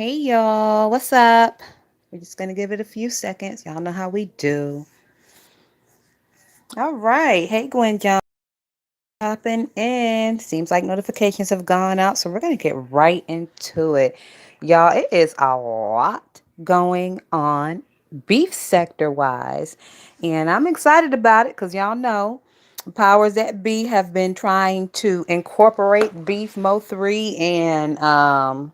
Hey y'all, what's up? We're just gonna give it a few seconds. Y'all know how we do. All right. Hey Gwen John popping in. Seems like notifications have gone out, so we're gonna get right into it. Y'all, it is a lot going on beef sector wise. And I'm excited about it because y'all know powers that be have been trying to incorporate beef mo 3 and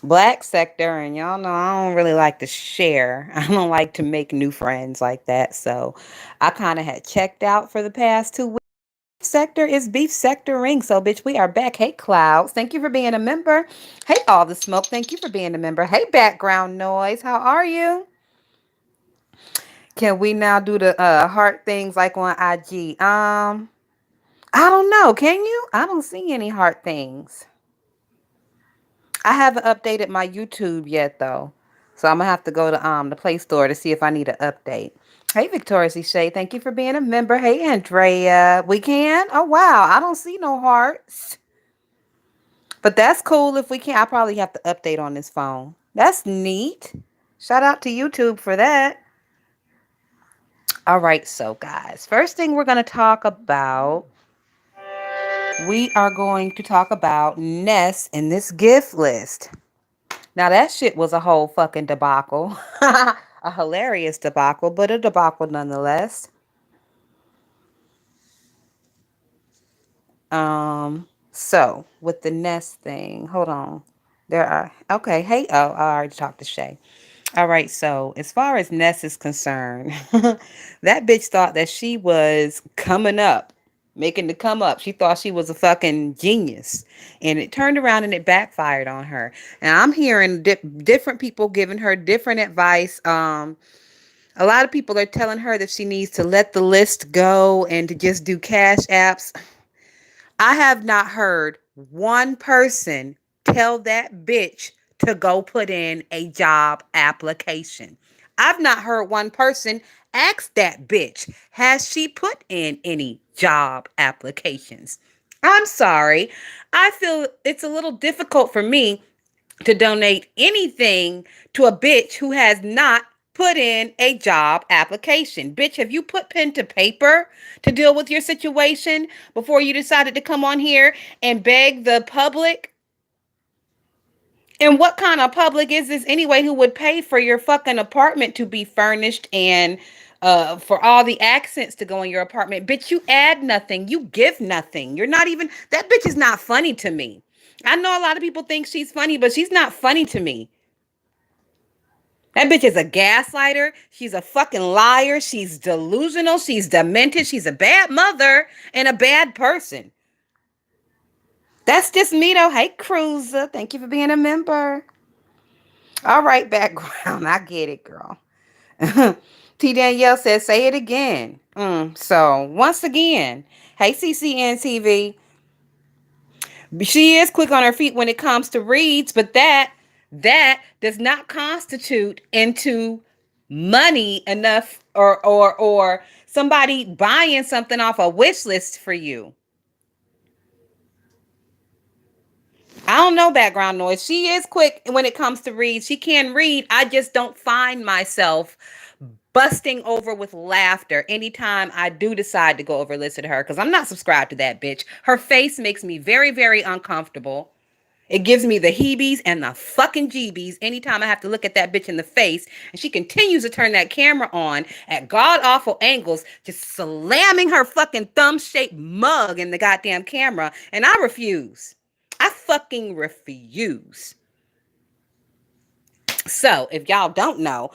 black sector, and y'all know I don't really like to share. I don't like to make new friends like that. So I kind of had checked out for the past 2 weeks. Sector is beef sector ring. So bitch, we are back. Hey Clouds, thank you for being a member. Hey All the Smoke, thank you for being a member. Hey Background Noise, how are you? Can we now do the heart things like on IG? I don't know. Can you? I don't see any heart things. I haven't updated my YouTube yet though. So I'm gonna have to go to the Play Store to see if I need an update. Hey Victoria C. Shay, thank you for being a member. Hey Andrea. We can? Oh wow, I don't see no hearts. But that's cool if we can. I probably have to update on this phone. That's neat. Shout out to YouTube for that. All right, so guys, first thing we're gonna talk about, we are going to talk about Ness in this gift list. Now that shit was a whole fucking debacle. A hilarious debacle, but a debacle nonetheless. So with the Nest thing, hold on. There are okay, hey oh, I already talked to Shay. All right, so as far as Ness is concerned, that bitch thought that she was coming up, making the come up. She thought she was a fucking genius. And it turned around and it backfired on her. And I'm hearing different people giving her different advice. A lot of people are telling her that she needs to let the list go and to just do cash apps. I have not heard one person tell that bitch to go put in a job application. I've not heard one person ask that bitch, has she put in any job applications? I'm sorry. I feel it's a little difficult for me to donate anything to a bitch who has not put in a job application. Bitch, have you put pen to paper to deal with your situation before you decided to come on here and beg the public? And what kind of public is this anyway who would pay for your fucking apartment to be furnished and for all the accents to go in your apartment? Bitch, you add nothing. You give nothing. You're not even, that bitch is not funny to me. I know a lot of people think she's funny, but she's not funny to me. That bitch is a gaslighter. She's a fucking liar. She's delusional. She's demented. She's a bad mother and a bad person. That's just me though. Hey, Cruiser. Thank you for being a member. All right, background. I get it, girl. T. Danielle says, say it again. So, once again, hey, CCN TV. She is quick on her feet when it comes to reads, but that does not constitute into money enough or somebody buying something off a wish list for you. I don't know background noise. She is quick when it comes to read. She can read. I just don't find myself busting over with laughter anytime I do decide to go over listen to her because I'm not subscribed to that bitch. Her face makes me very, very uncomfortable. It gives me the heebies and the fucking jeebies anytime I have to look at that bitch in the face. And she continues to turn that camera on at god awful angles, just slamming her fucking thumb shaped mug in the goddamn camera. And I refuse. I fucking refuse. So, if y'all don't know,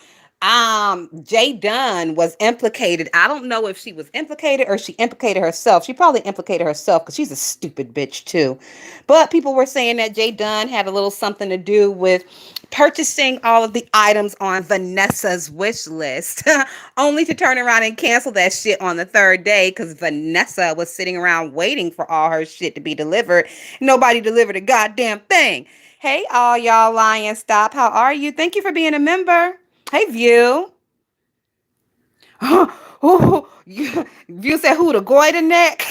Jay Dunn was implicated. I don't know if she was implicated or she implicated herself. She probably implicated herself because she's a stupid bitch too. But people were saying that Jay Dunn had a little something to do with purchasing all of the items on Vanessa's wish list, only to turn around and cancel that shit on the third day because Vanessa was sitting around waiting for all her shit to be delivered. Nobody delivered a goddamn thing. Hey, all y'all lying stop. How are you? Thank you for being a member. Hey, View. View said who, the goiter neck?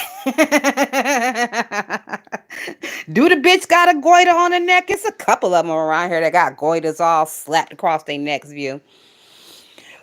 Do the bitch got a goiter on her neck? It's a couple of them around here that got goiters all slapped across their necks, view.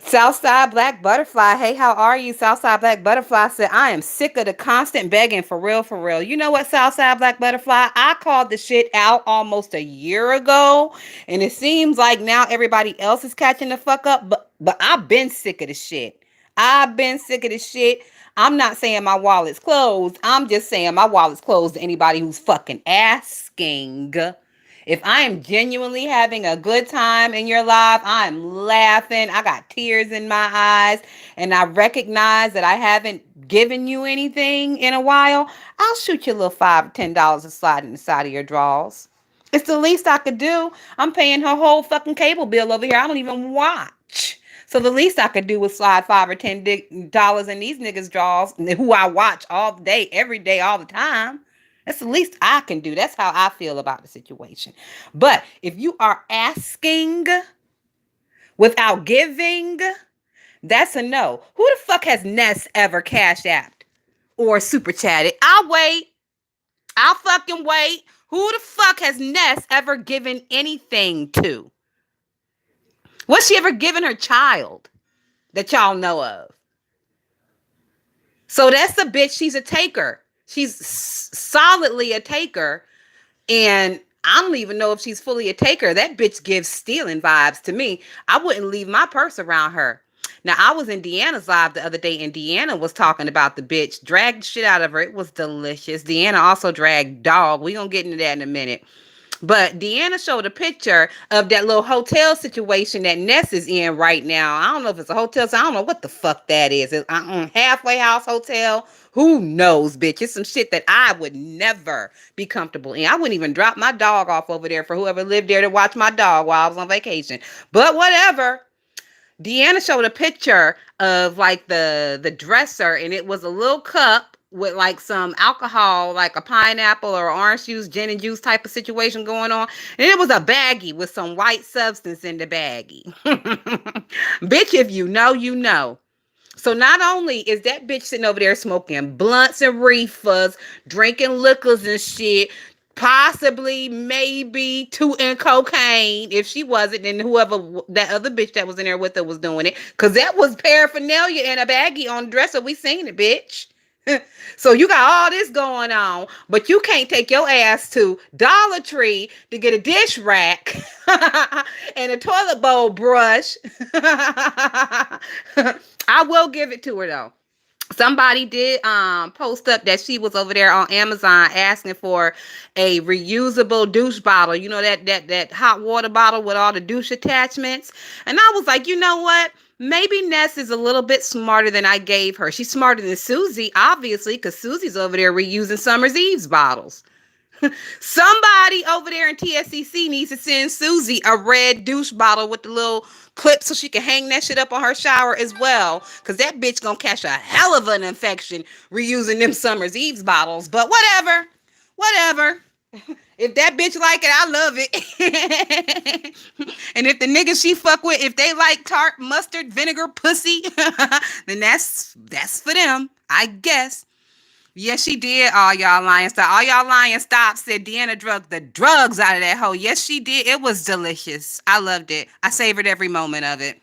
Southside Black Butterfly. Hey, how are you? Southside Black Butterfly said, I am sick of the constant begging for real, for real. You know what, Southside Black Butterfly? I called the shit out almost a year ago, and it seems like now everybody else is catching the fuck up, but I've been sick of the shit. I've been sick of the shit. I'm not saying my wallet's closed. I'm just saying my wallet's closed to anybody who's fucking asking. If I am genuinely having a good time in your life, I'm laughing, I got tears in my eyes, and I recognize that I haven't given you anything in a while, I'll shoot you a little $5 or $10 to slide in the side of your drawers. It's the least I could do. I'm paying her whole fucking cable bill over here. I don't even watch. So the least I could do was slide $5 or $10 in these niggas' drawers who I watch all day, every day, all the time. That's the least I can do. That's how I feel about the situation. But if you are asking without giving, that's a no. Who the fuck has Ness ever cash apped or super chatted? I'll wait. I'll fucking wait. Who the fuck has Ness ever given anything to? What's she ever given her child that y'all know of? So that's the bitch. She's a taker. She's solidly a taker. And I don't even know if she's fully a taker. That bitch gives stealing vibes to me. I wouldn't leave my purse around her. Now, I was in Deanna's live the other day, and Deanna was talking about the bitch. Dragged shit out of her. It was delicious. Deanna also dragged dog. We gonna get into that in a minute. But Deanna showed a picture of that little hotel situation that Ness is in right now. I don't know if it's a hotel, so I don't know what the fuck that is. It's a halfway house hotel. Who knows, bitch? It's some shit that I would never be comfortable in. I wouldn't even drop my dog off over there for whoever lived there to watch my dog while I was on vacation. But whatever. Deanna showed a picture of like the dresser, and it was a little cup with like some alcohol, like a pineapple or orange juice, gin and juice type of situation going on. And it was a baggie with some white substance in the baggie. Bitch, if you know, you know. So not only is that bitch sitting over there smoking blunts and reefers, drinking liquors and shit, possibly, maybe tooting cocaine. If she wasn't, then whoever that other bitch that was in there with her was doing it. Because that was paraphernalia in a baggie on the dresser. We seen it, bitch. So you got all this going on, but you can't take your ass to Dollar Tree to get a dish rack and a toilet bowl brush. I will give it to her though. Somebody did post up that she was over there on Amazon asking for a reusable douche bottle. You know, that hot water bottle with all the douche attachments. And I was like, you know what? Maybe Ness is a little bit smarter than I gave her. She's smarter than Susie, obviously, because Susie's over there reusing Summer's Eve's bottles. Somebody over there in TSCC needs to send Susie a red douche bottle with the little clip so she can hang that shit up on her shower as well. Because that bitch gonna catch a hell of an infection reusing them Summer's Eve's bottles. But whatever. Whatever. If that bitch like it, I love it. And if the niggas she fuck with, if they like tart, mustard, vinegar, pussy, then that's for them, I guess. Yes, she did. All y'all lying stop. All y'all lying stop said Deanna drugged the drugs out of that hoe. Yes, she did. It was delicious. I loved it. I savored every moment of it.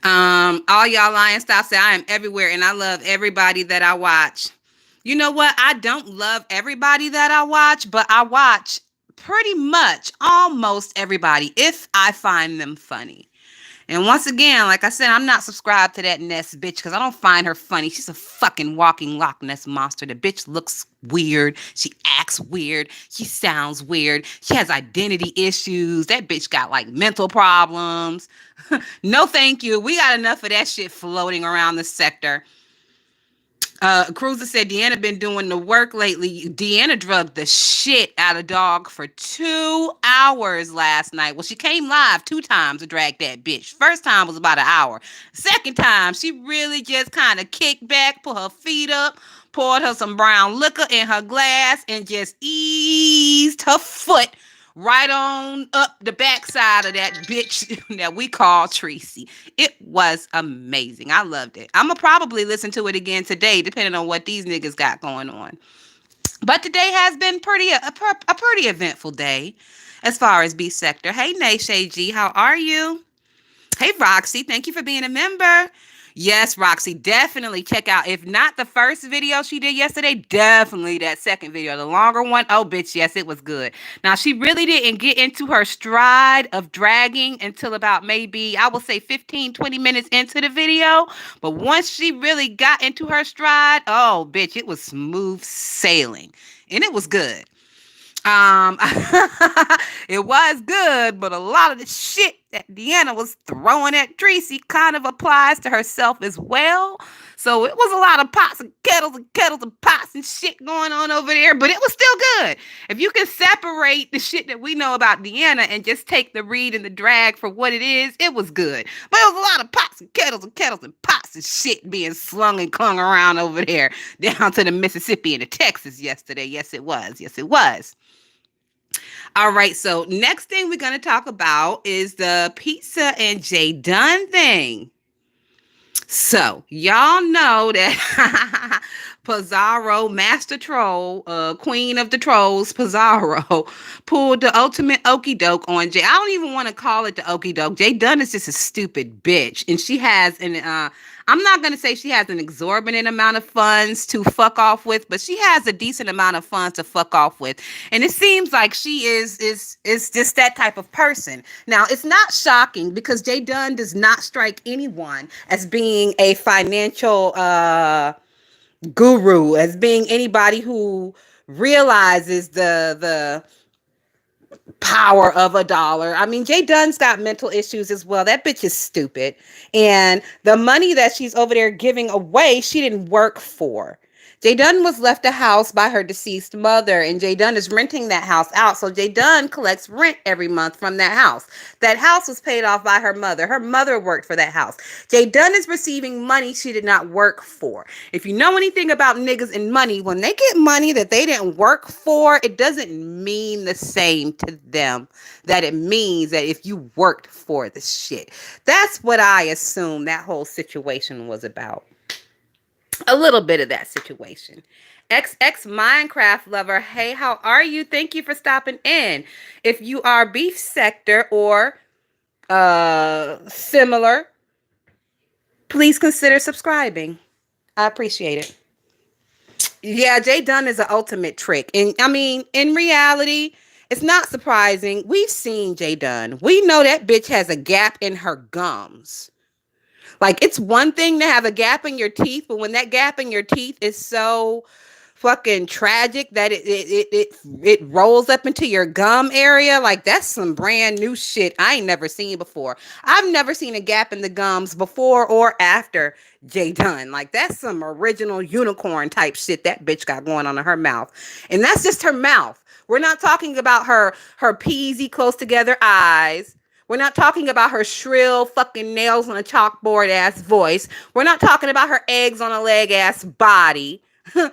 All y'all lying stop said I am everywhere and I love everybody that I watch. You know what? I don't love everybody that I watch, but I watch pretty much almost everybody if I find them funny. And once again, like I said, I'm not subscribed to that Ness bitch because I don't find her funny. She's a fucking walking Loch Ness monster. The bitch looks weird. She acts weird. She sounds weird. She has identity issues. That bitch got like mental problems. No, thank you. We got enough of that shit floating around the sector. Cruiser said Deanna been doing the work lately. Deanna drugged the shit out of dog for 2 hours last night. Well, she came live 2 times to drag that bitch. First time was about an hour. Second time, she really just kind of kicked back, put her feet up, poured her some brown liquor in her glass, and just eased her foot right on up the backside of that bitch that we call Tracy. It was amazing. I loved it. I'm going to probably listen to it again today, depending on what these niggas got going on. But today has been a pretty eventful day as far as B sector. Hey, Nayshay G, how are you? Hey, Roxy, thank you for being a member. Yes, Roxy, definitely check out. If not the first video she did yesterday, definitely that second video, the longer one. Oh, bitch, yes, it was good. Now, she really didn't get into her stride of dragging until about maybe, I will say 15, 20 minutes into the video. But once she really got into her stride, oh, bitch, it was smooth sailing. And it was good. Um, it was good, but a lot of the shit that Deanna was throwing at Tracy kind of applies to herself as well. So it was a lot of pots and kettles and pots and shit going on over there, but it was still good. If you can separate the shit that we know about Deanna and just take the read and the drag for what it is, it was good. But it was a lot of pots and kettles and pots and shit being slung and clung around over there down to the Mississippi and the Texas yesterday. Yes, it was. Yes, it was. All right, so next thing we're going to talk about is the pizza and J Dunn thing. So, y'all know that Pizarro, Master Troll, Queen of the Trolls, Pizarro, pulled the ultimate okey doke on Jay. I don't even want to call it the okey doke. Jay Dunn is just a stupid bitch. And she has I'm not going to say she has an exorbitant amount of funds to fuck off with, but she has a decent amount of funds to fuck off with. And it seems like she is just that type of person. Now, it's not shocking because Jay Dunn does not strike anyone as being a financial guru, as being anybody who realizes the power of a dollar. I mean, Jay Dunn's got mental issues as well. That bitch is stupid. And the money that she's over there giving away, she didn't work for. Jay Dunn was left a house by her deceased mother, and Jay Dunn is renting that house out. So Jay Dunn collects rent every month from that house. That house was paid off by her mother. Her mother worked for that house. Jay Dunn is receiving money she did not work for. If you know anything about niggas and money, when they get money that they didn't work for, it doesn't mean the same to them that it means that if you worked for the shit. That's what I assume that whole situation was about. A little bit of that situation. XX Minecraft lover, hey, how are you? Thank you for stopping in. If you are beef sector or similar, please consider subscribing. I appreciate it. Yeah, Jay Dunn is an ultimate trick. And I mean, in reality, it's not surprising. We've seen Jay Dunn. We know that bitch has a gap in her gums. Like, it's one thing to have a gap in your teeth, but when that gap in your teeth is so fucking tragic that it rolls up into your gum area, like, that's some brand new shit I ain't never seen before. I've never seen a gap in the gums before or after Jay Dunn. Like, that's some original unicorn type shit that bitch got going on in her mouth. And that's just her mouth. We're not talking about her peasy close together eyes. We're not talking about her shrill fucking nails on a chalkboard ass voice. We're not talking about her eggs on a leg ass body. That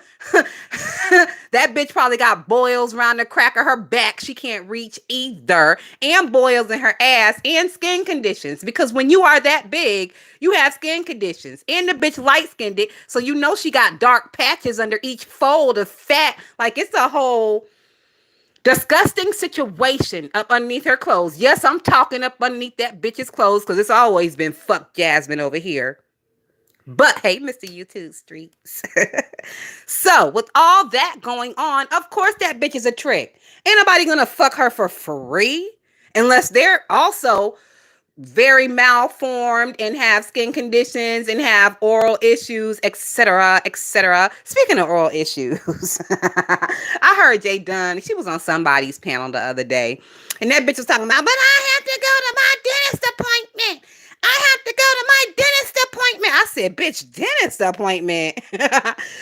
bitch probably got boils around the crack of her back she can't reach either, and boils in her ass, and skin conditions, because when you are that big you have skin conditions, and the bitch light skinned it, so you know she got dark patches under each fold of fat. Like, it's a whole disgusting situation up underneath her clothes. Yes, I'm talking up underneath that bitch's clothes because it's always been fuck Jasmine over here. But hey, Mr. YouTube Streets. So, with all that going on, of course that bitch is a trick. Ain't nobody gonna fuck her for free unless they're also very malformed and have skin conditions and have oral issues, etc., etc. Speaking of oral issues, I heard Jay Dunn. She was on somebody's panel the other day, and that bitch was talking about, but I have to go to my dentist appointment. I have to go to my dentist appointment. I said, bitch, dentist appointment.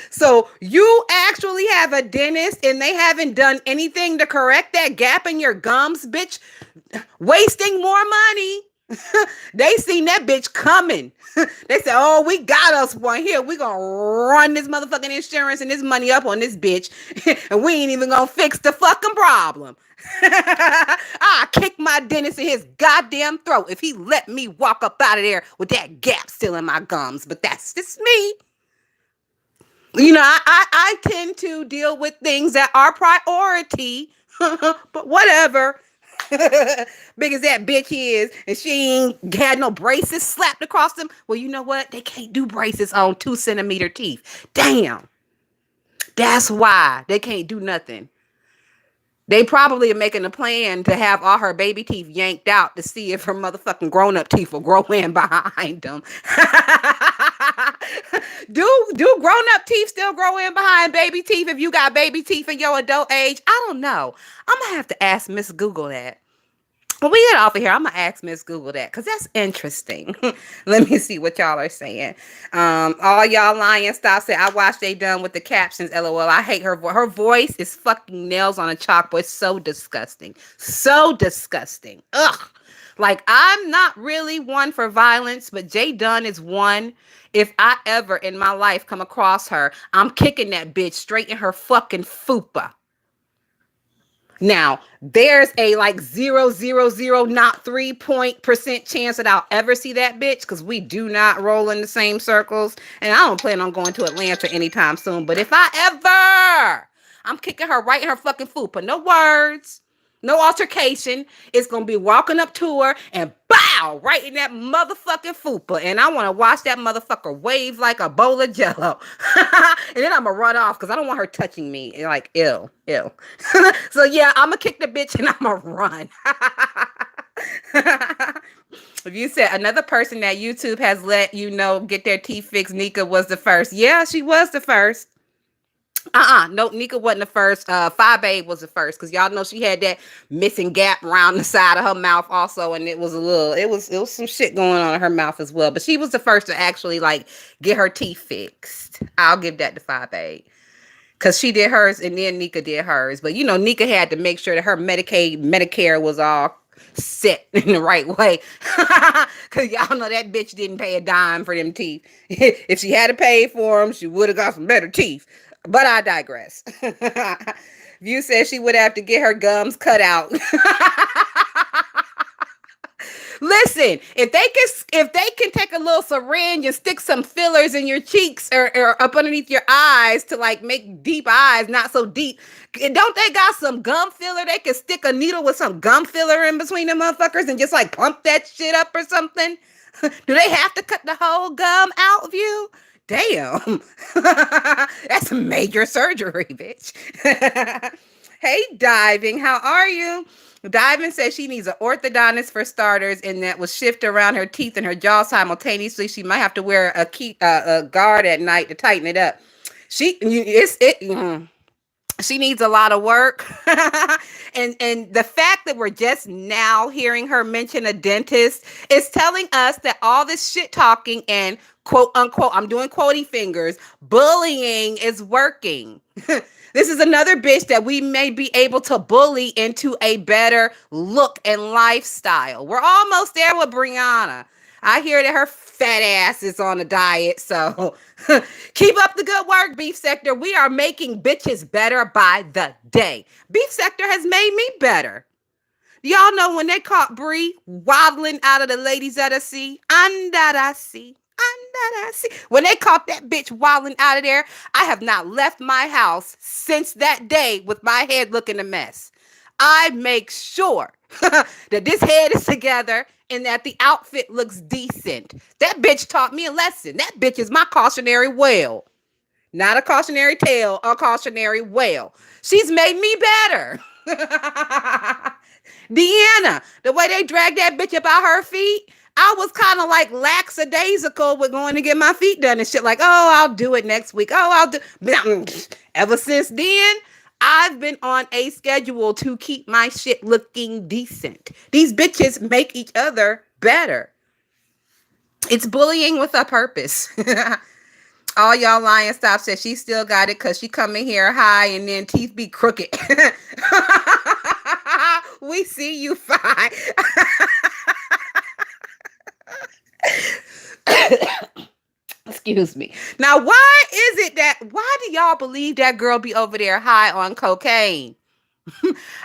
So you actually have a dentist and they haven't done anything to correct that gap in your gums, bitch, wasting more money. They seen that bitch coming. They said, oh, we got us one here. We gonna run this motherfucking insurance and this money up on this bitch. And we ain't even gonna fix the fucking problem. I kick my dentist in his goddamn throat if he let me walk up out of there with that gap still in my gums. But that's just me. I tend to deal with things that are priority, but whatever. Big as that bitch is, and she ain't had no braces slapped across them. Well, you know what? They can't do braces on 2 centimeter teeth. Damn. That's why they can't do nothing. They probably are making a plan to have all her baby teeth yanked out to see if her motherfucking grown up teeth will grow in behind them. Do grown up teeth still grow in behind baby teeth if you got baby teeth in your adult age? I don't know. I'm gonna have to ask Miss Google that. When we get off of here, I'm gonna ask Miss Google that because that's interesting. Let me see what y'all are saying. All y'all lying stop said I watched they done with the captions. LOL. I hate her voice. Her voice is fucking nails on a chalkboard. It's so disgusting. So disgusting. Ugh. Like I'm not really one for violence, but Jay Dunn is one. If I ever in my life come across her, I'm kicking that bitch straight in her fucking fupa. Now, there's a like 0.000 not 3% chance that I'll ever see that bitch because we do not roll in the same circles. And I don't plan on going to Atlanta anytime soon. But if I ever, I'm kicking her right in her fucking fupa. No words, no altercation. It's going to be walking up to her and bow right in that motherfucking fupa. And I want to watch that motherfucker wave like a bowl of jello. And then I'm going to run off because I don't want her touching me. Like, ew, ew. So yeah, I'm going to kick the bitch and I'm going to run. If you said another person that YouTube has let you know get their teeth fixed, Nika was the first. Yeah, she was the first. No, Nika wasn't the first. Phi Babe was the first because y'all know she had that missing gap around the side of her mouth also, and it was it was some shit going on in her mouth as well. But she was the first to actually like get her teeth fixed. I'll give that to Phi Babe because she did hers and then Nika did hers. But Nika had to make sure that her Medicare was all set in the right way. Because y'all know that bitch didn't pay a dime for them teeth. If she had to pay for them, she would have got some better teeth. But I digress. View says she would have to get her gums cut out. Listen, if they can take a little syringe and stick some fillers in your cheeks or up underneath your eyes to like make deep eyes not so deep, don't they got some gum filler? They can stick a needle with some gum filler in between the motherfuckers and just like pump that shit up or something. Do they have to cut the whole gum out of you? Damn. That's major surgery, bitch. Hey, Diving, how are you? Diving says she needs an orthodontist for starters, and that will shift around her teeth and her jaw simultaneously. She might have to wear a guard at night to tighten it up. She needs a lot of work. and the fact that we're just now hearing her mention a dentist is telling us that all this shit talking and quote unquote, I'm doing quotey fingers, bullying is working. This is another bitch that we may be able to bully into a better look and lifestyle. We're almost there with Brianna. I hear that her fat ass is on a diet, so keep up the good work, Beef Sector. We are making bitches better by the day. Beef Sector has made me better. Y'all know when they caught Bree waddling out of the ladies of the sea, under the sea. When they caught that bitch waddling out of there, I have not left my house since that day with my head looking a mess. I make sure that this head is together and that the outfit looks decent. That bitch taught me a lesson. That bitch is my cautionary whale. Not a cautionary tale, a cautionary whale. She's made me better. Deanna, the way they dragged that bitch up out her feet, I was kind of like lackadaisical with going to get my feet done and shit. Like, oh, I'll do it next week. Oh, I'll do. Ever since then, I've been on a schedule to keep my shit looking decent. These bitches make each other better. It's bullying with a purpose. All y'all lying stop said she still got it because she come in here high and then teeth be crooked. We see you fine. Excuse me. Now, why do y'all believe that girl be over there high on cocaine?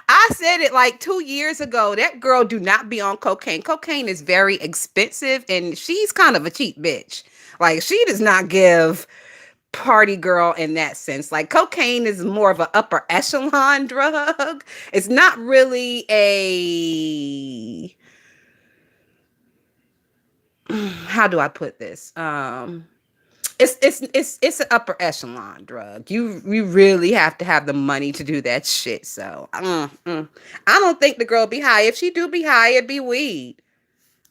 I said it like 2 years ago. That girl do not be on cocaine. Cocaine is very expensive and she's kind of a cheap bitch. Like she does not give party girl in that sense. Like cocaine is more of an upper echelon drug. It's not really a, how do I put this? It's an upper echelon drug. You really have to have the money to do that shit. So I don't think the girl be high. If she do be high, it'd be weed.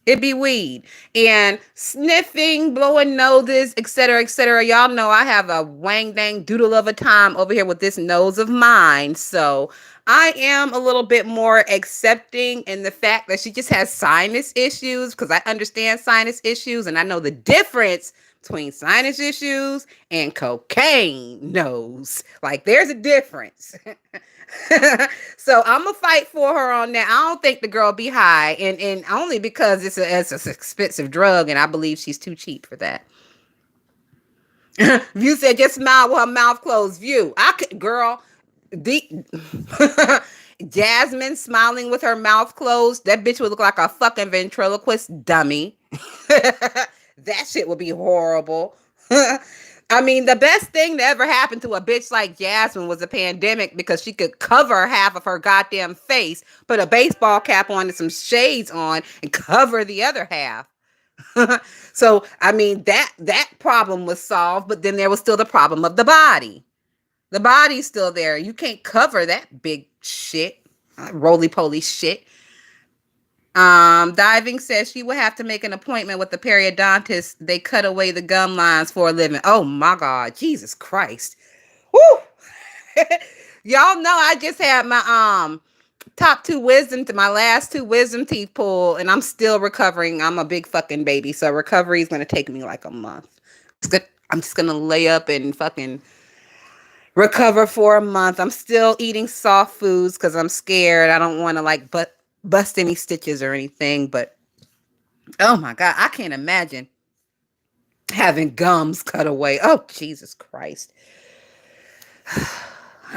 It'd be weed and sniffing, blowing noses, etc., etc. Y'all know I have a wang dang doodle of a time over here with this nose of mine. So I am a little bit more accepting in the fact that she just has sinus issues because I understand sinus issues and I know the difference between sinus issues and cocaine nose. Like there's a difference. So I'm gonna fight for her on that. I don't think the girl be high, and only because it's an expensive drug, and I believe she's too cheap for that. View said just smile with her mouth closed. View, I could, girl, the Jasmine smiling with her mouth closed. That bitch would look like a fucking ventriloquist dummy. That shit would be horrible. I mean, the best thing that ever happened to a bitch like Jasmine was a pandemic because she could cover half of her goddamn face, put a baseball cap on and some shades on, and cover the other half. So, I mean, that problem was solved, but then there was still the problem of the body. The body's still there. You can't cover that big shit, roly poly shit. Diving says she will have to make an appointment with the periodontist. They cut away the gum lines for a living. Oh my God, Jesus Christ. Woo! Y'all know I just had my my last two wisdom teeth pulled, and I'm still recovering. I'm a big fucking baby, so recovery is gonna take me like a month. I'm just gonna lay up and fucking recover for a month. I'm still eating soft foods because I'm scared. I don't want to like bust any stitches or anything, but oh my God, I can't imagine having gums cut away. Oh, Jesus Christ.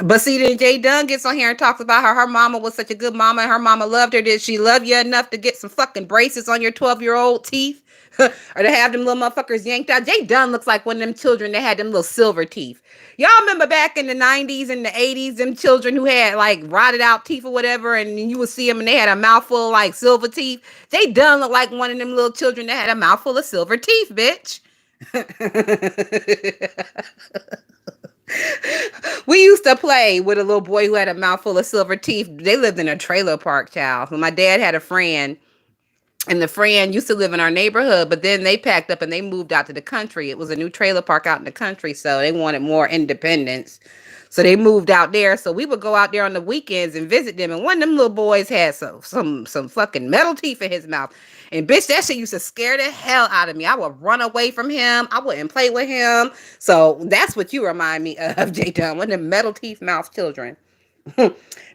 But see, then Jay Dunn gets on here and talks about how her mama was such a good mama and her mama loved her. Did she love you enough to get some fucking braces on your 12-year-old teeth? Or to have them little motherfuckers yanked out? Jay Dunn looks like one of them children that had them little silver teeth. Y'all remember back in the 90s and the 80s, them children who had like rotted out teeth or whatever, and you would see them and they had a mouthful of like silver teeth? Jay Dunn looked like one of them little children that had a mouthful of silver teeth, bitch. We used to play with a little boy who had a mouthful of silver teeth. They lived in a trailer park, child. My dad had a friend, and the friend used to live in our neighborhood, but then they packed up and they moved out to the country. It was a new trailer park out in the country, so they wanted more independence. So they moved out there. So we would go out there on the weekends and visit them. And one of them little boys had some fucking metal teeth in his mouth. And bitch, that shit used to scare the hell out of me. I would run away from him. I wouldn't play with him. So that's what you remind me of, J Dunn, one of them metal teeth mouth children.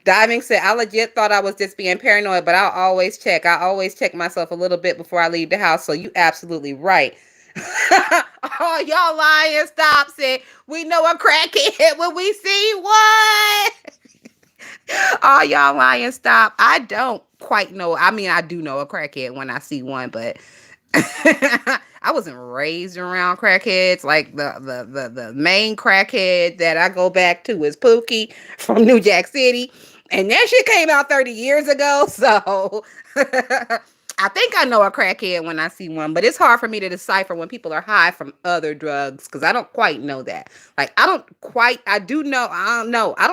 Diving said, I legit thought I was just being paranoid, but I'll always check. I always check myself a little bit before I leave the house. So you absolutely right. Oh, y'all lying. Stop it. We know a crackhead when we see one. Oh, y'all lying. Stop. I don't quite know. I mean, I do know a crackhead when I see one, but I wasn't raised around crackheads. Like the main crackhead that I go back to is Pookie from New Jack City. And that shit came out 30 years ago. So I think I know a crackhead when I see one, but it's hard for me to decipher when people are high from other drugs because I don't quite know that. Like, I don't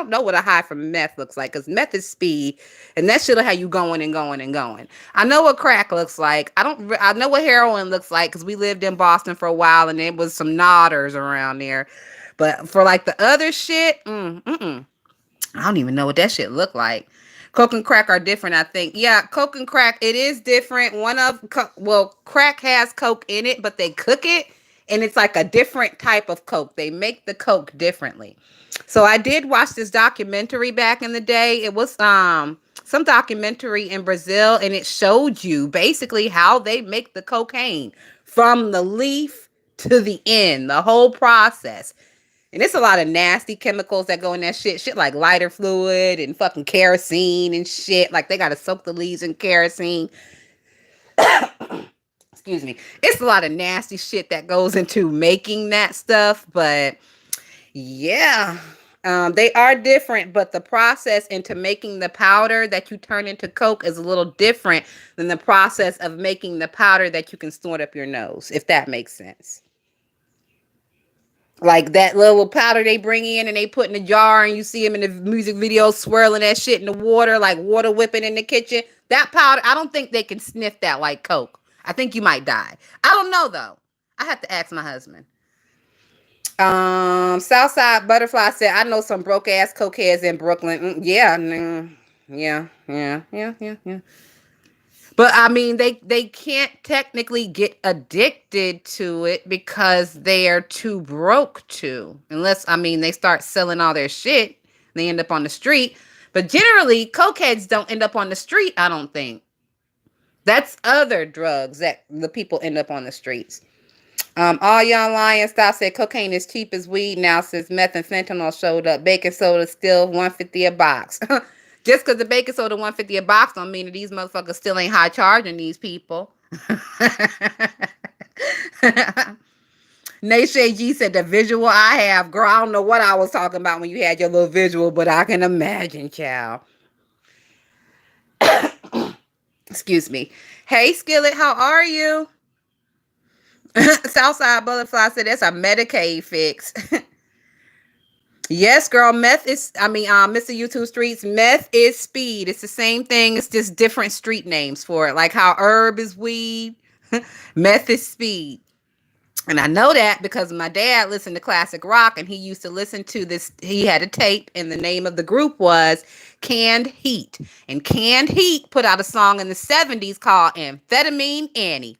know what a high from meth looks like because meth is speed and that shit'll have you going and going and going. I know what crack looks like. I know what heroin looks like because we lived in Boston for a while and there was some nodders around there. But for like the other shit, I don't even know what that shit look like. Coke and crack are different, I think. Yeah, coke and crack, it is different. Crack has coke in it, but they cook it, and it's like a different type of coke. They make the coke differently. So I did watch this documentary back in the day. It was some documentary in Brazil, and it showed you basically how they make the cocaine from the leaf to the end, the whole process. And it's a lot of nasty chemicals that go in that shit. Shit like lighter fluid and fucking kerosene and shit. Like they gotta soak the leaves in kerosene. excuse me, it's a lot of nasty shit that goes into making that stuff, but yeah. They are different, but the process into making the powder that you turn into coke is a little different than the process of making the powder that you can snort up your nose, if that makes sense. Like that little powder they bring in and they put in a jar and you see them in the music videos swirling that shit in the water, like water whipping in the kitchen. That powder, I don't think they can sniff that like coke. I think you might die. I don't know though. I have to ask my husband. Southside Butterfly said, I know some broke ass cokeheads in Brooklyn. Yeah, yeah. But I mean, they can't technically get addicted to it because they are too broke to. Unless I mean they start selling all their shit, they end up on the street. But generally, cokeheads don't end up on the street. I don't think that's other drugs that the people end up on the streets. All young lions stop said cocaine is cheap as weed now since meth and fentanyl showed up. Baking soda still 150 a box. Just because the baking soda 150 a box don't mean that these motherfuckers still ain't high charging these people. Nayshay G said the visual I have, girl, I don't know what I was talking about when you had your little visual, but I can imagine, child. Excuse me. Hey, Skillet, how are you? Southside Butterfly said that's a Medicaid fix. Yes, girl, meth is, I mean, Mr. YouTube Streets, meth is speed. It's the same thing. It's just different street names for it. Like how herb is weed, meth is speed. And I know that because my dad listened to classic rock and he used to listen to this. He had a tape and the name of the group was Canned Heat. And Canned Heat put out a song in the 70s called Amphetamine Annie.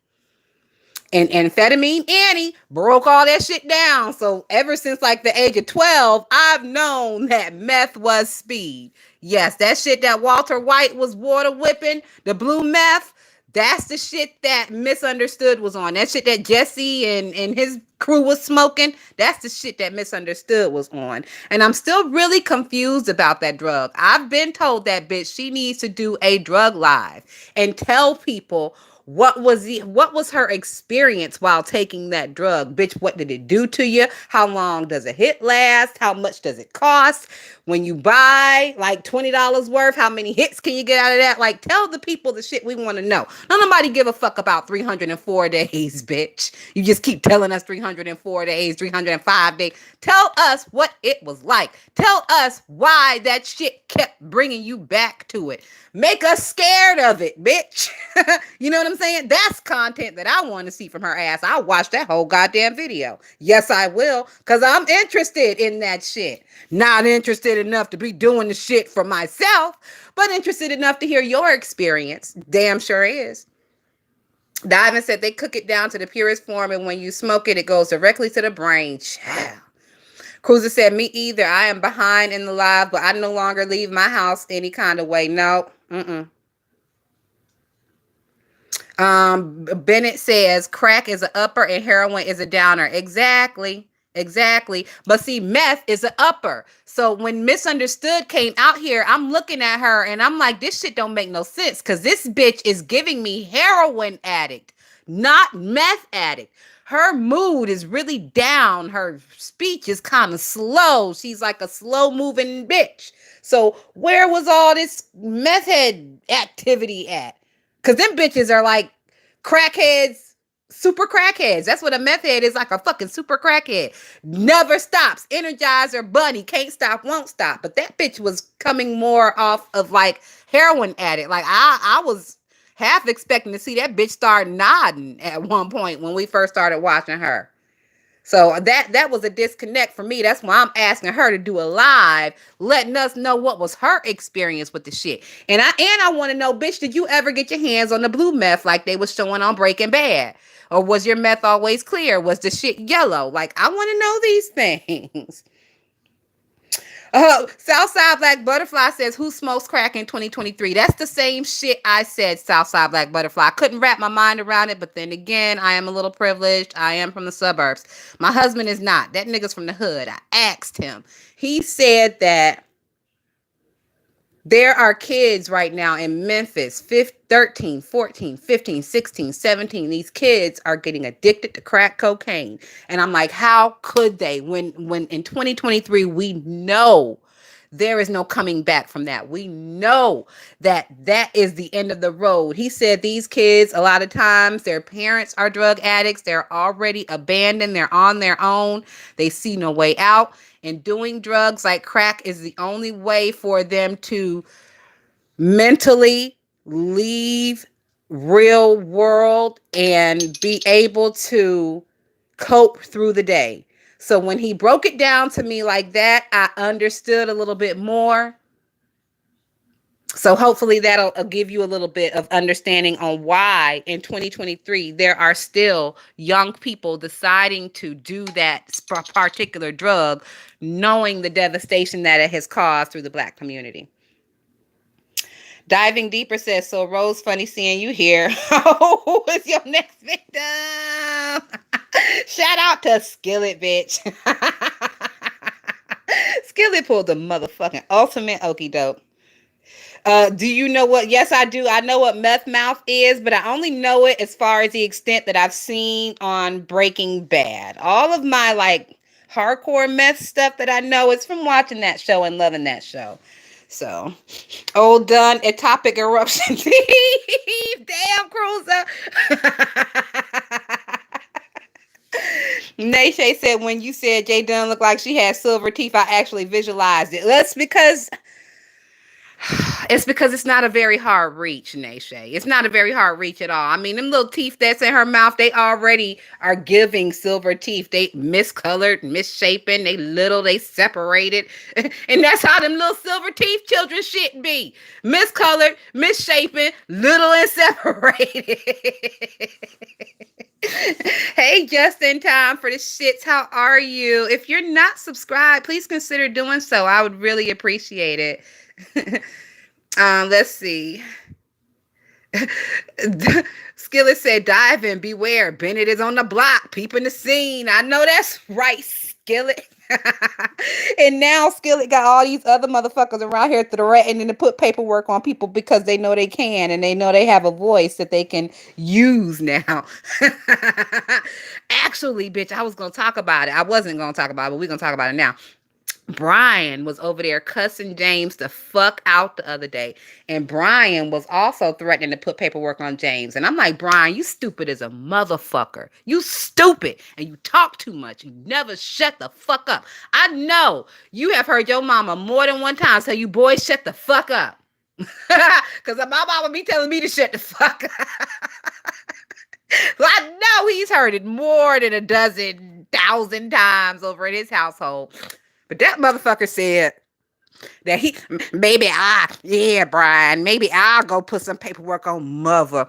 And Amphetamine Annie broke all that shit down. So ever since like the age of 12, I've known that meth was speed. Yes, that shit that Walter White was water whipping, the blue meth, that's the shit that Misunderstood was on. That shit that Jesse and his crew was smoking, that's the shit that Misunderstood was on. And I'm still really confused about that drug. I've been told that bitch, she needs to do a drug live and tell people what was her experience while taking that drug? Bitch, what did it do to you? How long does a hit last? How much does it cost? When you buy like $20 worth, how many hits can you get out of that? Like, tell the people the shit we want to know. Nobody give a fuck about 304 days, bitch. You just keep telling us 304 days, 305 days. Tell us what it was like. Tell us why that shit kept bringing you back to it. Make us scared of it, bitch. You know what I'm saying? That's content that I want to see from her ass. I'll watch that whole goddamn video. Yes, I will, because I'm interested in that shit. Not interested enough to be doing the shit for myself, but interested enough to hear your experience. Damn sure is. Diamond said they cook it down to the purest form, and when you smoke it, it goes directly to the brain. Child. Cruiser said, me either. I am behind in the live, but I no longer leave my house any kind of way. No. Bennett says crack is an upper and heroin is a downer. Exactly. But see, meth is an upper. So when Misunderstood came out here, I'm looking at her and I'm like, this shit don't make no sense because this bitch is giving me heroin addict, not meth addict. Her mood is really down. Her speech is kind of slow. She's like a slow moving bitch. So where was all this meth head activity at? Because them bitches are like crackheads, super crackheads. That's what a meth head is, like a fucking super crackhead. Never stops. Energizer bunny. Can't stop, won't stop. But that bitch was coming more off of like heroin addict. Like I was half expecting to see that bitch start nodding at one point when we first started watching her. So that was a disconnect for me. That's why I'm asking her to do a live, letting us know what was her experience with the shit. And I want to know, bitch, did you ever get your hands on the blue meth like they was showing on Breaking Bad? Or was your meth always clear? Was the shit yellow? Like, I want to know these things. Southside Black Butterfly says, who smokes crack in 2023? That's the same shit I said, Southside Black Butterfly. I couldn't wrap my mind around it, but then again, I am a little privileged. I am from the suburbs. My husband is not. That nigga's from the hood. I asked him. He said that There are kids right now in Memphis, 13, 14, 15, 16, 17. These kids are getting addicted to crack cocaine. And I'm like, how could they when in 2023 we know there is no coming back from that. We know that that is the end of the road. He said these kids, a lot of times, their parents are drug addicts. They're already abandoned. They're on their own. They see no way out. And doing drugs like crack is the only way for them to mentally leave real world and be able to cope through the day. So when he broke it down to me like that, I understood a little bit more. So hopefully that'll give you a little bit of understanding on why in 2023 there are still young people deciding to do that particular drug, knowing the devastation that it has caused through the Black community. Diving Deeper says, so Rose, funny seeing you here. Who is your next victim? Shout out to Skillet, bitch. Skillet pulled the motherfucking ultimate okie doke. Do you know what? Yes, I do. I know what meth mouth is, but I only know it as far as the extent that I've seen on Breaking Bad. All of my like hardcore meth stuff that I know is from watching that show and loving that show. So, old Dunn, atopic eruption. Damn, Cruiser. Nayshay said, when you said Jay Dunn looked like she had silver teeth, I actually visualized it. That's because it's not a very hard reach, Nayshay. It's not a very hard reach at all. I mean, them little teeth that's in her mouth, they already are giving silver teeth. They miscolored, misshapen, they little, they separated. And that's how them little silver teeth children shit be. Miscolored, misshapen, little and separated. Hey, just in time for the shits. How are you? If you're not subscribed, please consider doing so. I would really appreciate it. Let's see. Skillet said, dive in, beware. Bennett is on the block, peeping the scene. I know that's right, Skillet. And now Skillet got all these other motherfuckers around here threatening to put paperwork on people because they know they can and they know they have a voice that they can use now. Actually, bitch, I was going to talk about it. I wasn't going to talk about it, but we're going to talk about it now. Brian was over there cussing James the fuck out the other day. And Brian was also threatening to put paperwork on James. And I'm like, Brian, you stupid as a motherfucker. You stupid. And you talk too much. You never shut the fuck up. I know you have heard your mama more than one time say, you boys shut the fuck up. Because my mama be telling me to shut the fuck up. Well, I know he's heard it more than 12,000 times over in his household. But that motherfucker said that yeah, Brian, maybe I'll go put some paperwork on mother.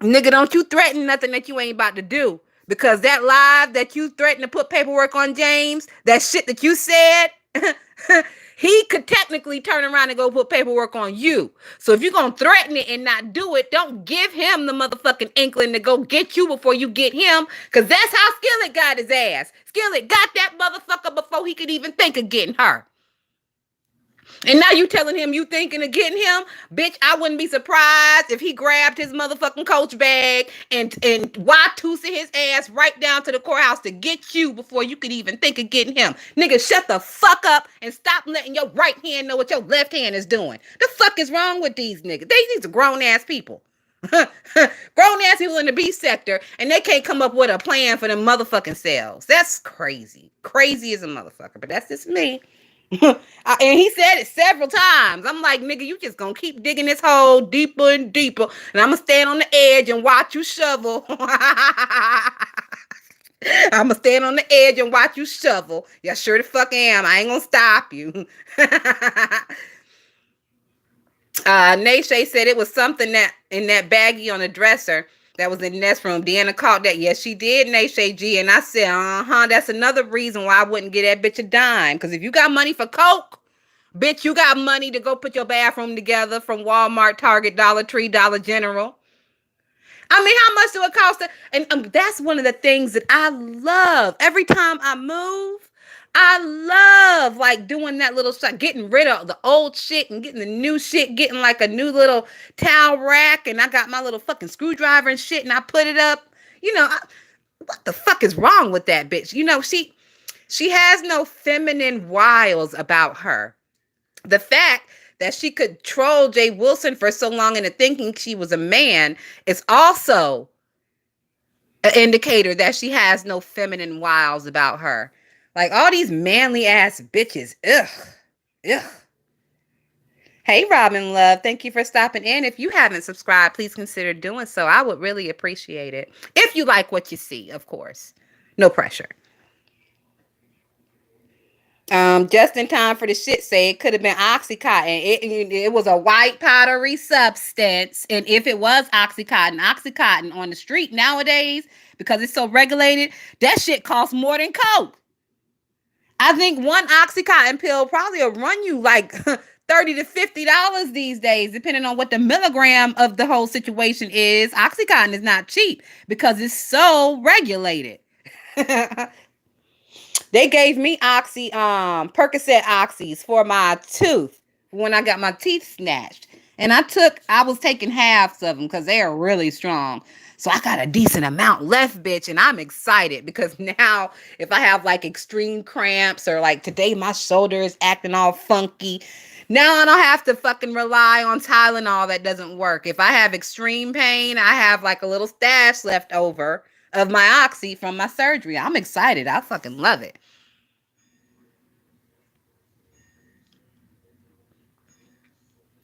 Nigga, don't you threaten nothing that you ain't about to do. Because that live that you threatened to put paperwork on James, that shit that you said, he could technically turn around and go put paperwork on you. So if you're going to threaten it and not do it, don't give him the motherfucking inkling to go get you before you get him. Because that's how Skillet got his ass. Skillet got that motherfucker before he could even think of getting her. And now you telling him you thinking of getting him? Bitch, I wouldn't be surprised if he grabbed his motherfucking coach bag and Watusa his ass right down to the courthouse to get you before you could even think of getting him. Nigga, shut the fuck up and stop letting your right hand know what your left hand is doing. The fuck is wrong with these niggas? These are grown-ass people. Grown-ass people in the B sector, and they can't come up with a plan for them motherfucking selves. That's crazy. Crazy as a motherfucker, but that's just me. And he said it several times. I'm like, nigga, you just gonna keep digging this hole deeper and deeper, and I'm gonna stand on the edge and watch you shovel. I'm gonna stand on the edge and watch you shovel. Yeah, sure the fuck am. I ain't gonna stop you. Nayshay said it was something that in that baggie on the dresser that was in Ness room. Deanna caught that. Yes, she did, Nayshay G. And I said, that's another reason why I wouldn't get that bitch a dime. Because if you got money for coke, bitch, you got money to go put your bathroom together from Walmart, Target, Dollar Tree, Dollar General. I mean, how much do it cost? And that's one of the things that I love. Every time I move, I love like doing that little shit, getting rid of the old shit and getting the new shit, getting like a new little towel rack, and I got my little fucking screwdriver and shit, and I put it up. You know, what the fuck is wrong with that bitch? You know, she has no feminine wiles about her. The fact that she could troll Jay Wilson for so long into thinking she was a man is also an indicator that she has no feminine wiles about her. Like all these manly ass bitches. Ugh. Ugh. Hey, Robin Love. Thank you for stopping in. If you haven't subscribed, please consider doing so. I would really appreciate it. If you like what you see, of course. No pressure. Just in time for the shit say it could have been Oxycontin. It was a white powdery substance. And if it was Oxycontin on the street nowadays, because it's so regulated, that shit costs more than Coke. I think one Oxycontin pill probably will run you like $30 to $50 these days, depending on what the milligram of the whole situation is. Oxycontin is not cheap because it's so regulated. They gave me Percocet oxys for my tooth when I got my teeth snatched. And I was taking halves of them because they are really strong. So I got a decent amount left, bitch. And I'm excited because now if I have like extreme cramps or like today my shoulder is acting all funky, now I don't have to fucking rely on Tylenol that doesn't work. If I have extreme pain, I have like a little stash left over of my oxy from my surgery. I'm excited. I fucking love it.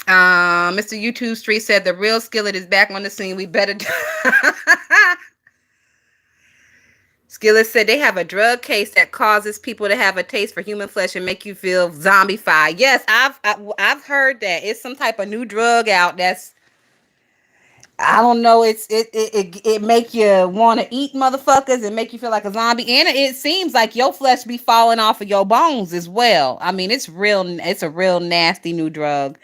Mr. YouTube Street said the real skillet is back on the scene. We better. Skillet said they have a drug case that causes people to have a taste for human flesh and make you feel zombified. Yes, I've heard that it's some type of new drug out that's I don't know. It make you want to eat motherfuckers and make you feel like a zombie, and it seems like your flesh be falling off of your bones as well. I mean, it's real. It's a real nasty new drug.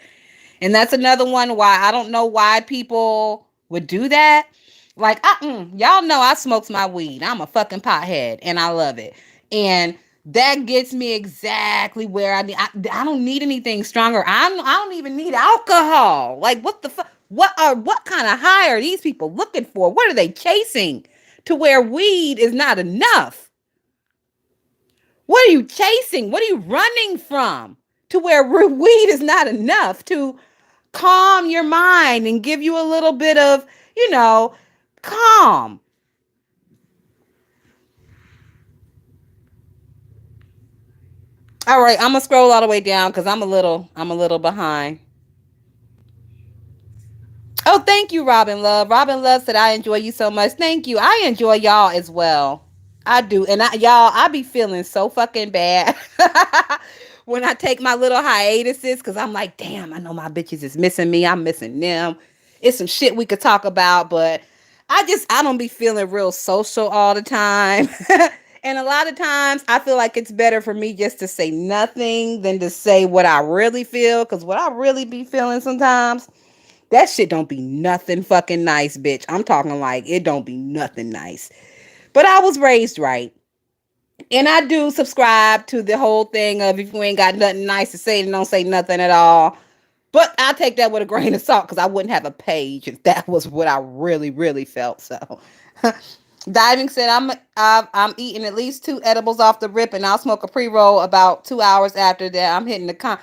And that's another one why I don't know why people would do that. Like, y'all know I smokes my weed. I'm a fucking pothead and I love it. And that gets me exactly where I need. I don't need anything stronger. I don't even need alcohol. Like, what the fuck? What kind of high are these people looking for? What are they chasing to where weed is not enough? What are you chasing? What are you running from to where weed is not enough to calm your mind and give you a little bit of, calm. All right, I'm gonna scroll all the way down because I'm a little behind. Oh, thank you, Robin Love. Robin Love said I enjoy you so much. Thank you. I enjoy y'all as well. I do. And I be feeling so fucking bad when I take my little hiatuses because I'm like, damn, I know my bitches is missing me. I'm missing them. It's some shit we could talk about, but I don't be feeling real social all the time. And a lot of times I feel like it's better for me just to say nothing than to say what I really feel. Because what I really be feeling sometimes, that shit don't be nothing fucking nice, bitch. I'm talking like it don't be nothing nice. But I was raised right. And I do subscribe to the whole thing of if you ain't got nothing nice to say, then don't say nothing at all. But I take that with a grain of salt because I wouldn't have a page if that was what I really, really felt. So, Diving said I'm eating at least 2 edibles off the rip, and I'll smoke a pre-roll about 2 hours after that. I'm hitting the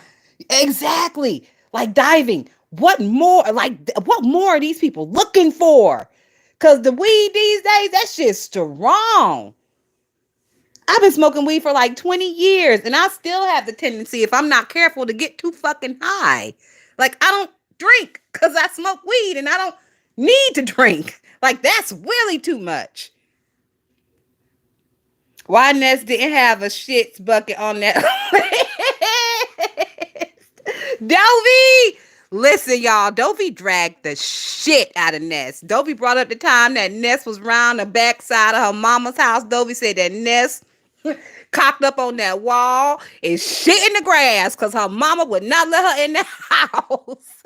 exactly like Diving. What more? Like what more are these people looking for? Cause the weed these days, that shit's strong. I've been smoking weed for like 20 years and I still have the tendency, if I'm not careful, to get too fucking high. Like I don't drink because I smoke weed and I don't need to drink. Like that's really too much. Why Ness didn't have a shits bucket on that list? Dovey! Listen, y'all, Dovey dragged the shit out of Ness. Dovey brought up the time that Ness was round the backside of her mama's house. Dovey said that Ness cocked up on that wall and shit in the grass because her mama would not let her in the house.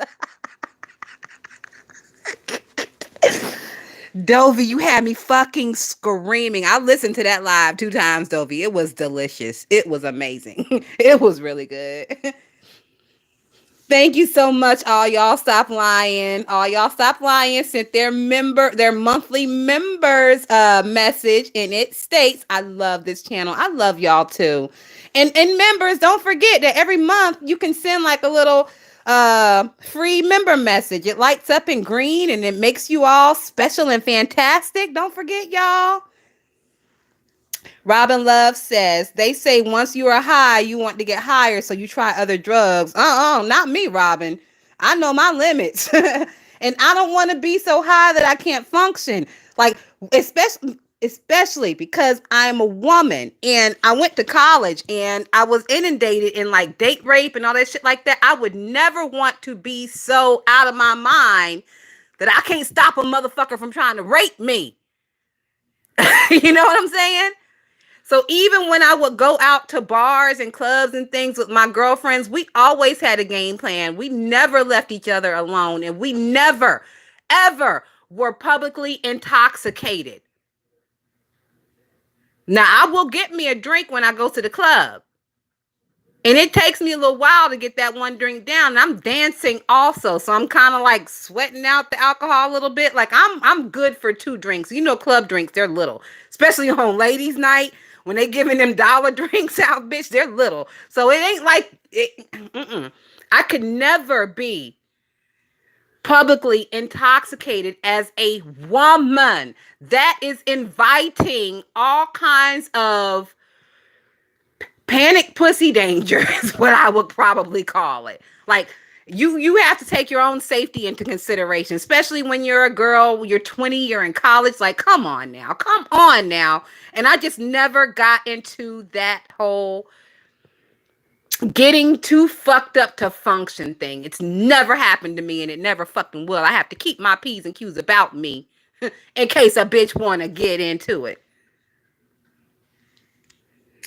Dovey, you had me fucking screaming. I listened to that live 2 times, Dovey. It was delicious. It was amazing. It was really good. Thank you so much, all y'all. Stop lying. All y'all stop lying. Sent their monthly members message, and it states, "I love this channel. I love y'all too." And members, don't forget that every month you can send like a little free member message. It lights up in green and it makes you all special and fantastic. Don't forget, y'all. Robin Love says, they say once you are high, you want to get higher, so you try other drugs. Not me, Robin. I know my limits. And I don't want to be so high that I can't function. Like, especially because I'm a woman and I went to college and I was inundated in like date rape and all that shit like that. I would never want to be so out of my mind that I can't stop a motherfucker from trying to rape me. You know what I'm saying? So even when I would go out to bars and clubs and things with my girlfriends, we always had a game plan. We never left each other alone, and we never, ever were publicly intoxicated. Now, I will get me a drink when I go to the club. And it takes me a little while to get that one drink down. And I'm dancing also. So I'm kind of like sweating out the alcohol a little bit. Like I'm good for 2 drinks. You know, club drinks, they're little. Especially on ladies' night. When they giving them dollar drinks out, bitch, they're little. So it ain't like it. I could never be publicly intoxicated as a woman. That is inviting all kinds of panic pussy danger is what I would probably call it. Like you have to take your own safety into consideration, especially when you're a girl, you're 20, you're in college. Like, come on now, come on now. And I just never got into that whole getting too fucked up to function thing. It's never happened to me and it never fucking will. I have to keep my P's and Q's about me in case a bitch want to get into it.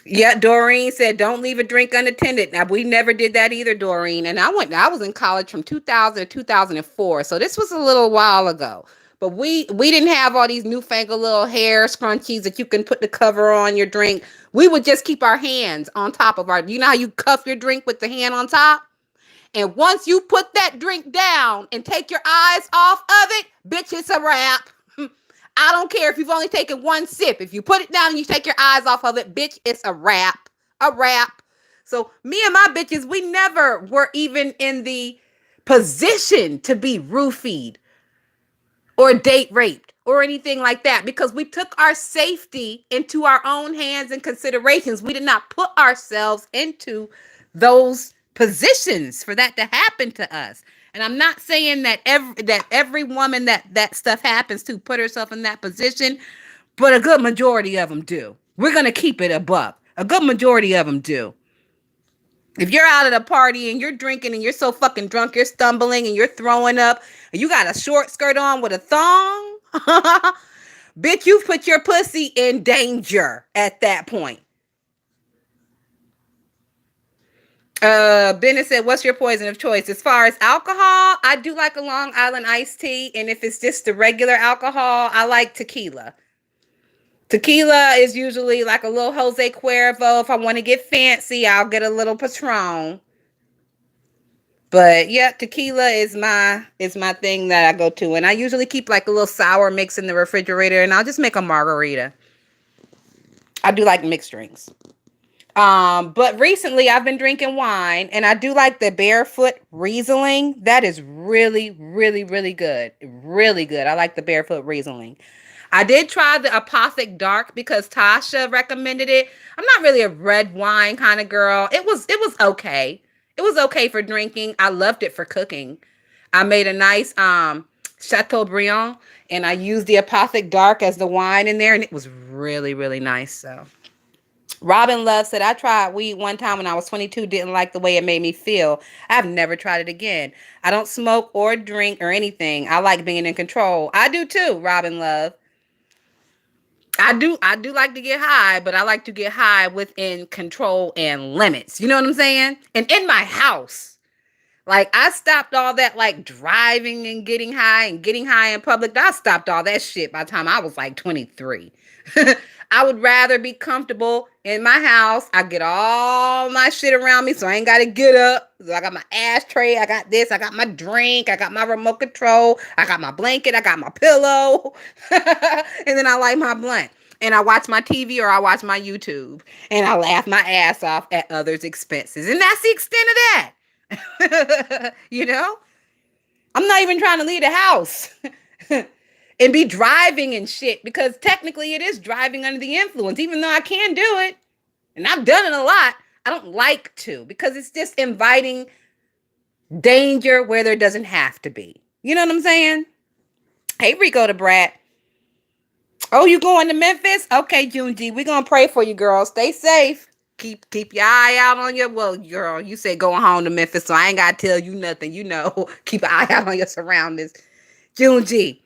Yeah, Doreen said, "Don't leave a drink unattended." Now we never did that either, Doreen. And I was in college from 2000 to 2004, so this was a little while ago. But we didn't have all these newfangled little hair scrunchies that you can put the cover on your drink. We would just keep our hands on top of our. You know how you cuff your drink with the hand on top? And once you put that drink down and take your eyes off of it, bitch, it's a wrap. I don't care if you've only taken one sip. If you put it down and you take your eyes off of it, bitch, it's a wrap. A wrap. So me and my bitches, we never were even in the position to be roofied or date raped or anything like that because we took our safety into our own hands and considerations. We did not put ourselves into those positions for that to happen to us. And I'm not saying that every woman that stuff happens to put herself in that position, but a good majority of them do. We're going to keep it above. A good majority of them do. If you're out at a party and you're drinking and you're so fucking drunk, you're stumbling and you're throwing up, and you got a short skirt on with a thong, bitch, you've put your pussy in danger at that point. Bennett said, "What's your poison of choice?" As far as alcohol, I do like a Long Island iced tea. And if it's just the regular alcohol, I like tequila. Tequila is usually like a little Jose Cuervo. If I want to get fancy, I'll get a little Patron. But yeah, tequila is my thing that I go to. And I usually keep like a little sour mix in the refrigerator and I'll just make a margarita. I do like mixed drinks. But recently I've been drinking wine and I do like the Barefoot Riesling. That is really, really, really good. Really good. I like the Barefoot Riesling. I did try the Apothic Dark because Tasha recommended it. I'm not really a red wine kind of girl. It was okay. It was okay for drinking. I loved it for cooking. I made a nice Chateaubriand and I used the Apothic Dark as the wine in there and it was really, really nice. So Robin Love said, "I tried weed one time when I was 22, didn't like the way it made me feel. I've never tried it again. I don't smoke or drink or anything. I like being in control." I do too, Robin Love. I do like to get high, but I like to get high within control and limits. You know what I'm saying? And in my house. Like I stopped all that like driving and getting high in public. I stopped all that shit by the time I was like 23. I would rather be comfortable in my house. I get all my shit around me so I ain't got to get up. So I got my ashtray, I got this, I got my drink, I got my remote control, I got my blanket, I got my pillow. And then I light my blunt. And I watch my TV or I watch my YouTube. And I laugh my ass off at others' expenses. And that's the extent of that. You know, I'm not even trying to leave the house and be driving and shit because technically it is driving under the influence, even though I can do it and I've done it a lot. I don't like to because it's just inviting danger where there doesn't have to be. You know what I'm saying? Hey, Rico the Brat. Oh, you going to Memphis? Okay, June G. We're gonna pray for you, girl. Stay safe. Keep your eye out on your girl. You said going home to Memphis, so I ain't gotta tell you nothing. You know, keep an eye out on your surroundings. June G.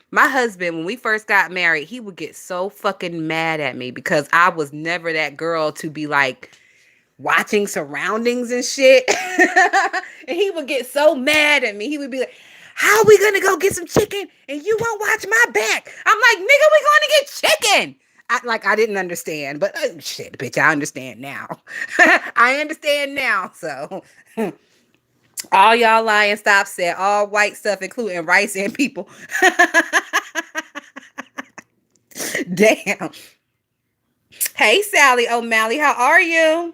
My husband, when we first got married, he would get so fucking mad at me because I was never that girl to be like watching surroundings and shit. And he would get so mad at me. He would be like, how are we gonna go get some chicken and you won't watch my back? I'm like, nigga, we going to get chicken. I didn't understand, but shit, bitch, I understand now. I understand now. So all y'all lying stop said all white stuff, including rice and people. Damn. Hey, Sally O'Malley, how are you?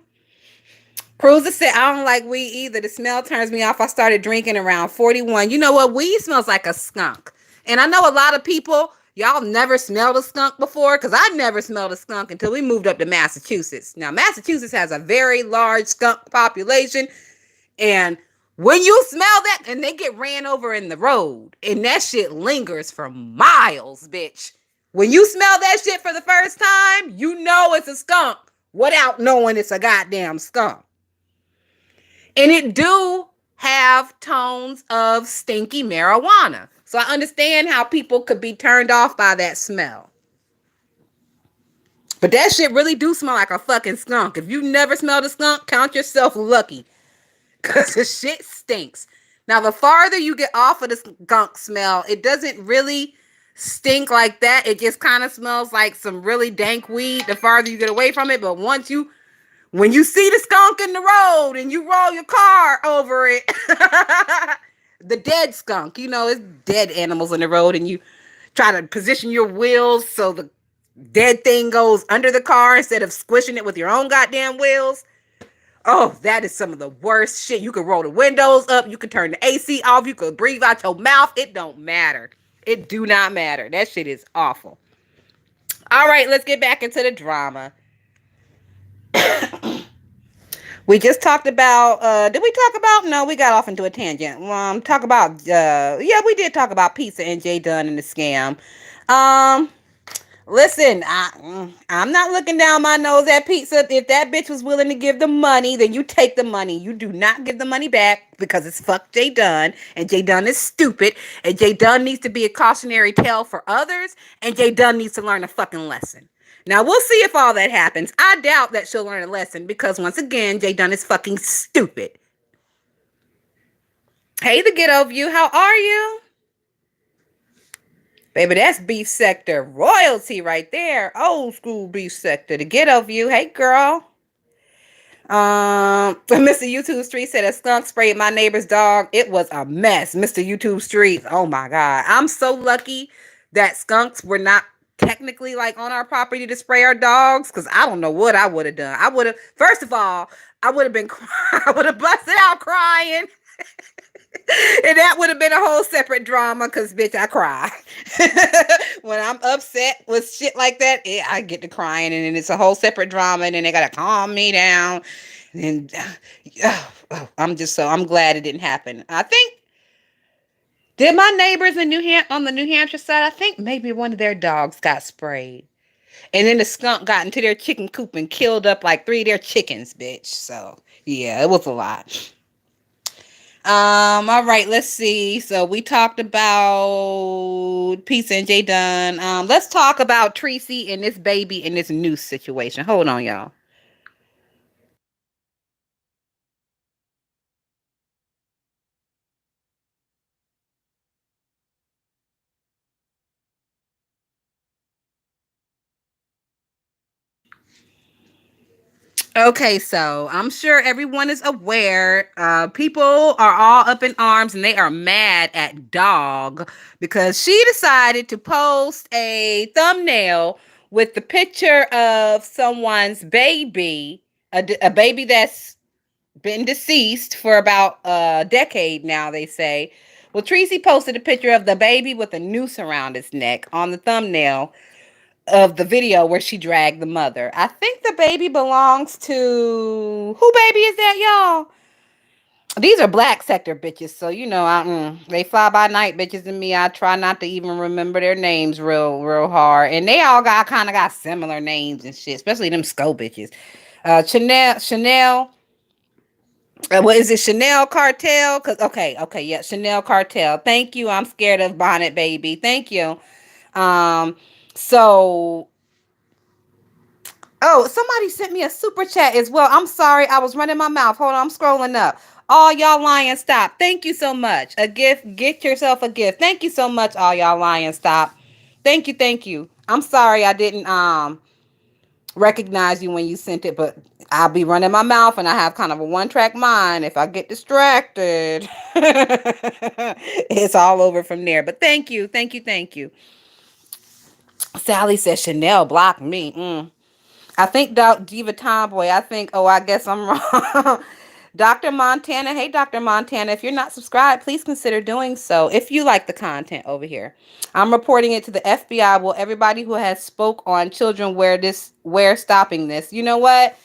Cruiser said, I don't like weed either. The smell turns me off. I started drinking around 41. You know what? Weed smells like a skunk. And I know a lot of people, y'all never smelled a skunk before because I never smelled a skunk until we moved up to Massachusetts. Now, Massachusetts has a very large skunk population. And when you smell that, and they get ran over in the road, and that shit lingers for miles, bitch. When you smell that shit for the first time, you know it's a skunk without knowing it's a goddamn skunk. And it do have tones of stinky marijuana. So I understand how people could be turned off by that smell. But that shit really do smell like a fucking skunk. If you never smelled a skunk, count yourself lucky. Because the shit stinks. Now, the farther you get off of the skunk smell, it doesn't really stink like that. It just kind of smells like some really dank weed the farther you get away from it. But when you see the skunk in the road and you roll your car over it, the dead skunk, you know, it's dead animals in the road, and you try to position your wheels so the dead thing goes under the car instead of squishing it with your own goddamn wheels. Oh, that is some of the worst shit. You could roll the windows up, you could turn the AC off, you could breathe out your mouth. It don't matter. It do not matter. That shit is awful. All right, let's get back into the drama. We just talked about, did we talk about, no, we got off into a tangent. Talk about, yeah, we did talk about pizza and Jay Dunn and the scam. Listen, I'm not looking down my nose at pizza. If that bitch was willing to give the money, then you take the money. You do not give the money back because it's fuck Jay Dunn, and Jay Dunn is stupid, and Jay Dunn needs to be a cautionary tale for others, and Jay Dunn needs to learn a fucking lesson. Now, we'll see if all that happens. I doubt that she'll learn a lesson because, once again, Jay Dunn is fucking stupid. Hey, the Ghetto View, how are you? Baby, that's beef sector royalty right there. Old school beef sector. The Ghetto View. Hey, girl. Mr. YouTube Street said a skunk sprayed my neighbor's dog. It was a mess. Mr. YouTube Street. Oh my God. I'm so lucky that skunks were not technically like on our property to spray our dogs, because I don't know what I would have done. I would have, first of all, I would have been, I would have busted out crying. And that would have been a whole separate drama because, bitch, I cry. When I'm upset with shit like that, I get to crying, and then it's a whole separate drama, and then they got to calm me down. And I'm glad it didn't happen. I think, did my neighbors in on the New Hampshire side, I think maybe one of their dogs got sprayed. And then the skunk got into their chicken coop and killed up like 3 of their chickens, bitch. So, yeah, it was a lot. All right, let's see. So we talked about Pizza and Jay Dunn. Let's talk about Tracy and this baby in this noose situation. Hold on, y'all. Okay, so I'm sure everyone is aware. People are all up in arms and they are mad at Dog because she decided to post a thumbnail with the picture of someone's baby, a baby that's been deceased for about a decade now, they say. Well, Tracy posted a picture of the baby with a noose around its neck on the thumbnail of the video where she dragged the mother. I think the baby belongs to who baby is that, y'all? These are black sector bitches, so you know they fly by night bitches and me. I try not to even remember their names real hard, and they all got kind of got similar names and shit, especially them Sco bitches. Chanel. What is it? Chanel Cartel? Cause okay, yeah, Chanel Cartel. Thank you. I'm scared of Bonnet Baby. Thank you. Um, so Oh, somebody sent me a super chat as well. I'm sorry, I was running my mouth. Hold on, I'm scrolling up. All y'all lying, stop. Thank you so much. A gift, get yourself a gift. Thank you so much, all y'all lying, stop. Thank you, thank you. I'm sorry I didn't recognize you when you sent it, but I'll be running my mouth and I have kind of a one-track mind. If I get distracted, it's all over from there. But thank you, thank you, thank you. Sally says Chanel blocked me. I think Diva Tomboy. I think, oh, I guess I'm wrong. Dr. Montana. Hey, Dr. Montana. If you're not subscribed, please consider doing so if you like the content over here. I'm reporting it to the FBI. Will everybody who has spoke on children wear stopping this? You know what?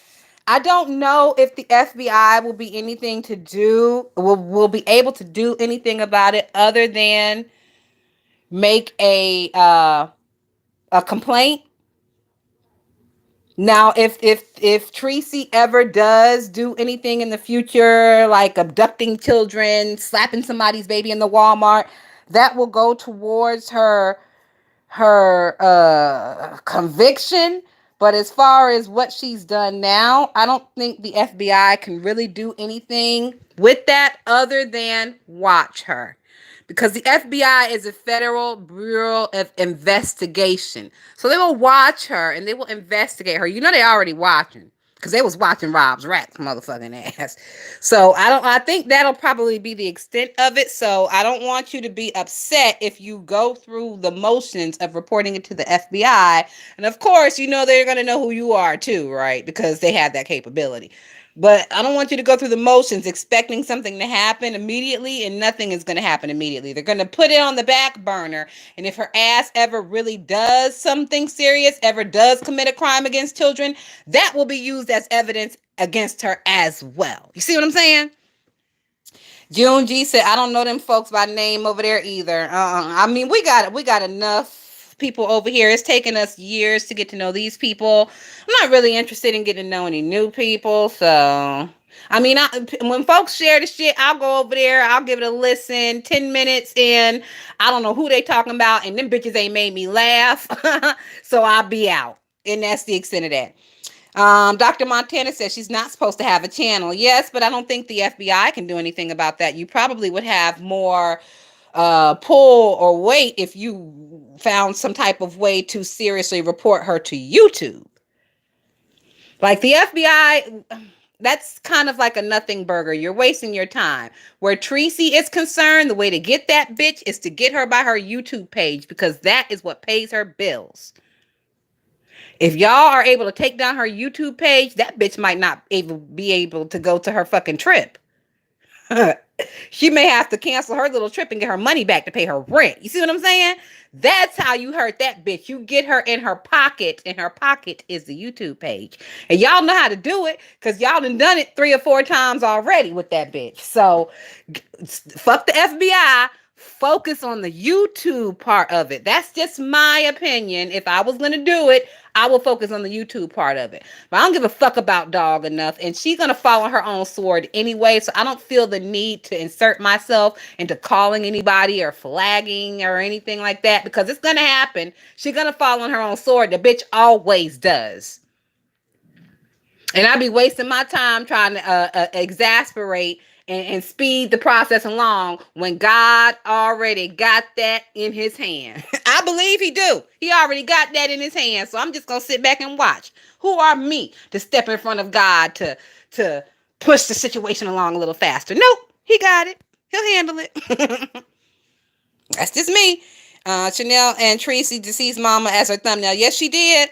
I don't know if the FBI will be anything to do, will be able to do anything about it other than make a complaint. Now, if Tracy ever does do anything in the future, like abducting children, slapping somebody's baby in the Walmart, that will go towards her conviction. But as far as what she's done now, I don't think the FBI can really do anything with that other than watch her. Because the FBI is a federal bureau of investigation. So they will watch her and they will investigate her. You know they already watching. Because they was watching Rob's Rat's motherfucking ass. So I think that'll probably be the extent of it. So I don't want you to be upset if you go through the motions of reporting it to the FBI. And of course, you know they're gonna know who you are too, right? Because they have that capability. But I don't want you to go through the motions expecting something to happen immediately, and nothing is going to happen immediately. They're going to put it on the back burner. And if her ass ever really does something serious, ever does commit a crime against children, that will be used as evidence against her as well. You see what I'm saying? June G said, "I don't know them folks by name over there either." I mean, we got enough people over here. It's taken us years to get to know these people. I'm not really interested in getting to know any new people. So, I mean, when folks share the shit, I'll go over there. I'll give it a listen. 10 minutes in, I don't know who they talking about, and them bitches ain't made me laugh. So I'll be out, and that's the extent of that. Dr. Montana says she's not supposed to have a channel. Yes, but I don't think the FBI can do anything about that. You probably would have more pull or weight if you found some type of way to seriously report her to YouTube. Like the FBI, that's kind of like a nothing burger. You're wasting your time. Where Tracy is concerned, the way to get that bitch is to get her by her YouTube page because that is what pays her bills. If y'all are able to take down her YouTube page, that bitch might not be able to go to her fucking trip. She may have to cancel her little trip and get her money back to pay her rent. You see what I'm saying? That's how you hurt that bitch. You get her in her pocket, and her pocket is the YouTube page. And y'all know how to do it because y'all done it 3 or 4 times already with that bitch. So fuck the FBI. Focus on the YouTube part of it. That's just my opinion. If I was going to do it, I will focus on the YouTube part of it. But I don't give a fuck about Dog enough. And she's going to fall on her own sword anyway. So I don't feel the need to insert myself into calling anybody or flagging or anything like that because it's going to happen. She's going to fall on her own sword. The bitch always does. And I be wasting my time trying to exasperate and speed the process along when God already got that in his hand. I I believe he do. He already got that in his hand, so I'm just gonna sit back and watch. Who are me to step in front of God to push the situation along a little faster? Nope, he got it. He'll handle it. That's just me. Chanel and Tracy deceased mama as her thumbnail. Yes, she did.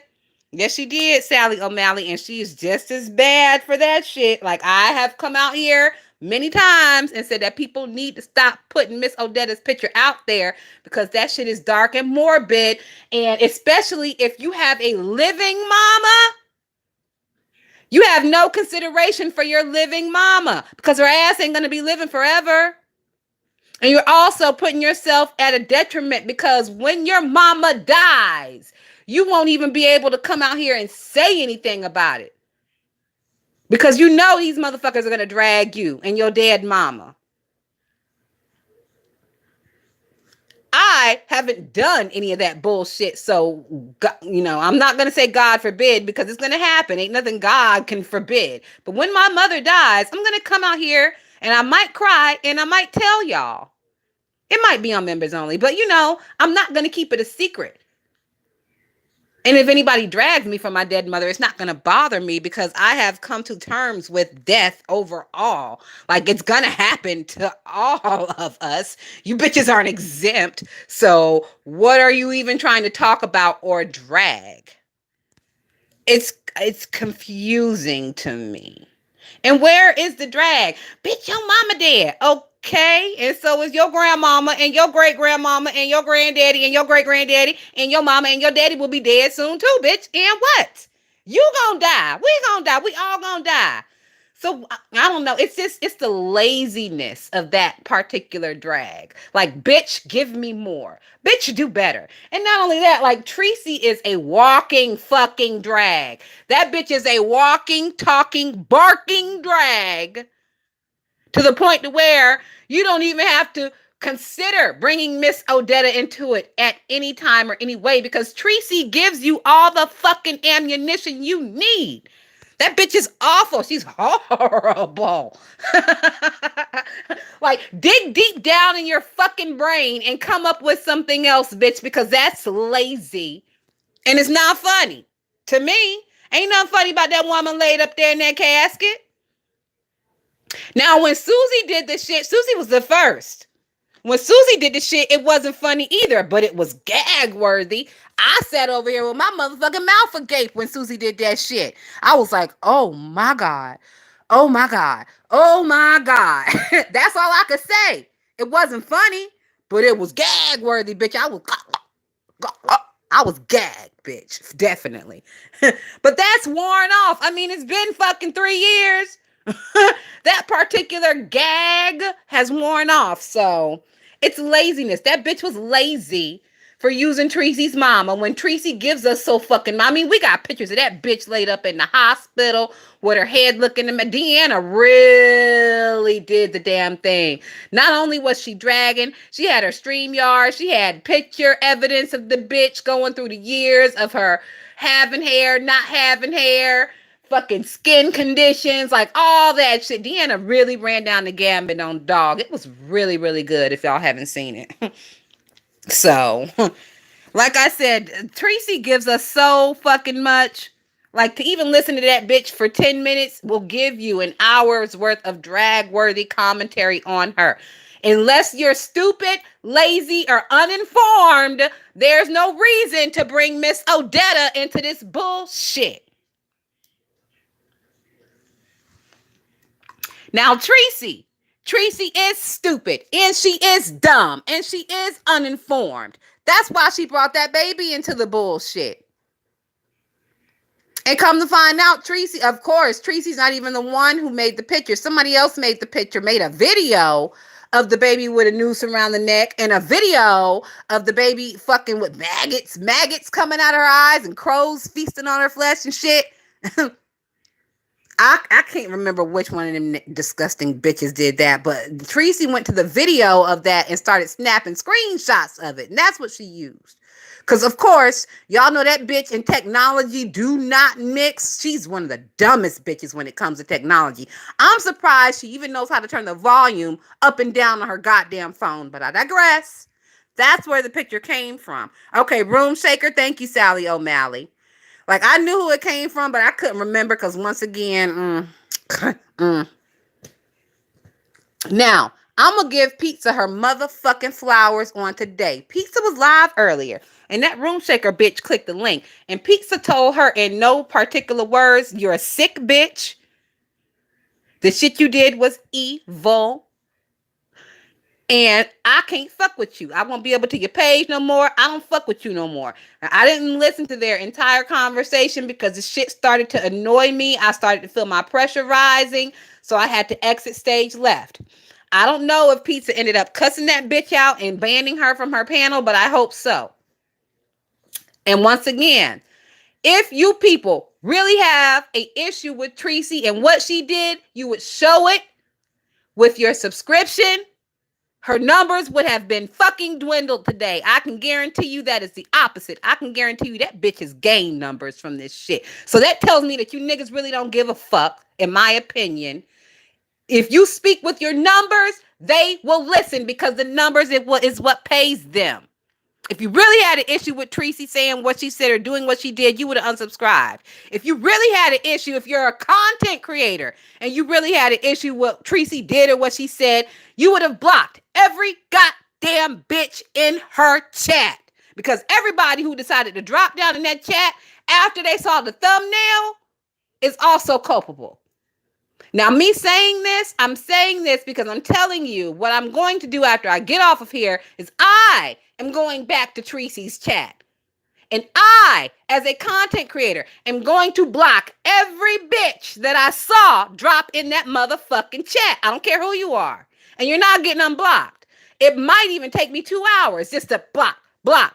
Yes, she did, Sally O'Malley, and she's just as bad for that shit. Like, I have come out here many times and said that people need to stop putting Miss Odetta's picture out there because that shit is dark and morbid. And especially if you have a living mama, you have no consideration for your living mama because her ass ain't going to be living forever. And you're also putting yourself at a detriment because when your mama dies, you won't even be able to come out here and say anything about it. Because you know these motherfuckers are going to drag you and your dead mama. I haven't done any of that bullshit. So, I'm not going to say God forbid because it's going to happen. Ain't nothing God can forbid. But when my mother dies, I'm going to come out here and I might cry and I might tell y'all. It might be on members only, but I'm not going to keep it a secret. And if anybody drags me from my dead mother, it's not going to bother me because I have come to terms with death overall. Like, it's going to happen to all of us. You bitches aren't exempt. So what are you even trying to talk about or drag? It's confusing to me. And where is the drag? Bitch, your mama dead. Okay. And so is your grandmama and your great grandmama and your granddaddy and your great granddaddy and your mama and your daddy will be dead soon too, bitch. And what? You gonna die. We gonna die. We all gonna die. So I don't know. It's the laziness of that particular drag. Like, bitch, give me more. Bitch, do better. And not only that, like, Tracy is a walking fucking drag. That bitch is a walking, talking, barking drag to the point to where you don't even have to consider bringing Miss Odetta into it at any time or any way because Tracy gives you all the fucking ammunition you need. That bitch is awful. She's horrible. Like, dig deep down in your fucking brain and come up with something else, bitch, because that's lazy. And it's not funny. To me, ain't nothing funny about that woman laid up there in that casket. Now, when Susie did this shit, Susie was the first. When Susie did the shit, it wasn't funny either, but it was gag worthy. I sat over here with my motherfucking mouth agape when Susie did that shit. I was like, oh my God. Oh my God. Oh my God. That's all I could say. It wasn't funny, but it was gag worthy, bitch. I was gagged, bitch. Definitely. But that's worn off. I mean, it's been fucking 3 years. That particular gag has worn off. So it's laziness. That bitch was lazy for using Tracy's mama when Tracy gives us so fucking. I mean, we got pictures of that bitch laid up in the hospital with her head looking at me. Deanna really did the damn thing. Not only was she dragging, she had her StreamYard. She had picture evidence of the bitch going through the years of her having hair, not having hair, fucking skin conditions, like all that shit. Deanna really ran down the gambit on dog. It was really, really good if y'all haven't seen it. So, like I said, Tracy gives us so fucking much. Like, to even listen to that bitch for 10 minutes will give you an hour's worth of drag-worthy commentary on her. Unless you're stupid, lazy, or uninformed, there's no reason to bring Miss Odetta into this bullshit. Now, Tracy is stupid, and she is dumb, and she is uninformed. That's why she brought that baby into the bullshit. And come to find out, Tracy, of course, Tracy's not even the one who made the picture. Somebody else made the picture, made a video of the baby with a noose around the neck and a video of the baby fucking with maggots coming out of her eyes and crows feasting on her flesh and shit. I can't remember which one of them disgusting bitches did that, but Tracy went to the video of that and started snapping screenshots of it, and that's what she used. Because, of course, y'all know that bitch and technology do not mix. She's one of the dumbest bitches when it comes to technology. I'm surprised she even knows how to turn the volume up and down on her goddamn phone, but I digress. That's where the picture came from. Okay, Room Shaker. Thank you, Sally O'Malley. Like, I knew who it came from, but I couldn't remember because once again, Now, I'm going to give Pizza her motherfucking flowers on today. Pizza was live earlier, and that Room Shaker bitch clicked the link. And Pizza told her in no particular words, you're a sick bitch. The shit you did was evil. And I can't fuck with you. I won't be able to your page no more. I don't fuck with you no more. Now, I didn't listen to their entire conversation because the shit started to annoy me. I started to feel my pressure rising. So I had to exit stage left. I don't know if Pizza ended up cussing that bitch out and banning her from her panel, but I hope so. And once again, if you people really have an issue with Tracy and what she did, you would show it with your subscription. Her numbers would have been fucking dwindled today. I can guarantee you that is the opposite. I can guarantee you that bitch has gained numbers from this shit. So that tells me that you niggas really don't give a fuck, in my opinion. If you speak with your numbers, they will listen because the numbers is what pays them. If you really had an issue with Tracy saying what she said or doing what she did, you would have unsubscribed. If you really had an issue, if you're a content creator and you really had an issue with what Tracy did or what she said, you would have blocked every goddamn bitch in her chat. Because everybody who decided to drop down in that chat after they saw the thumbnail is also culpable. Now, me saying this, I'm saying this because I'm telling you what I'm going to do after I get off of here is I am going back to Tracy's chat. And I, as a content creator, am going to block every bitch that I saw drop in that motherfucking chat. I don't care who you are. And you're not getting unblocked. It might even take me 2 hours just to block. But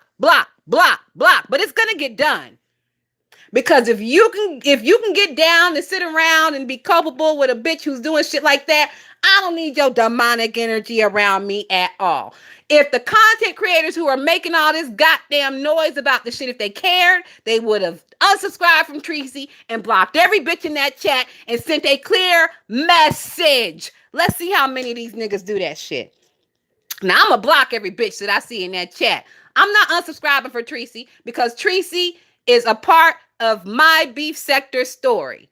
it's going to get done. Because if you can get down and sit around and be culpable with a bitch who's doing shit like that, I don't need your demonic energy around me at all. If the content creators who are making all this goddamn noise about the shit, if they cared, they would have unsubscribed from Tracy and blocked every bitch in that chat and sent a clear message. Let's see how many of these niggas do that shit. Now, I'm going to block every bitch that I see in that chat. I'm not unsubscribing for Tracy because Tracy is a part of my beef sector story.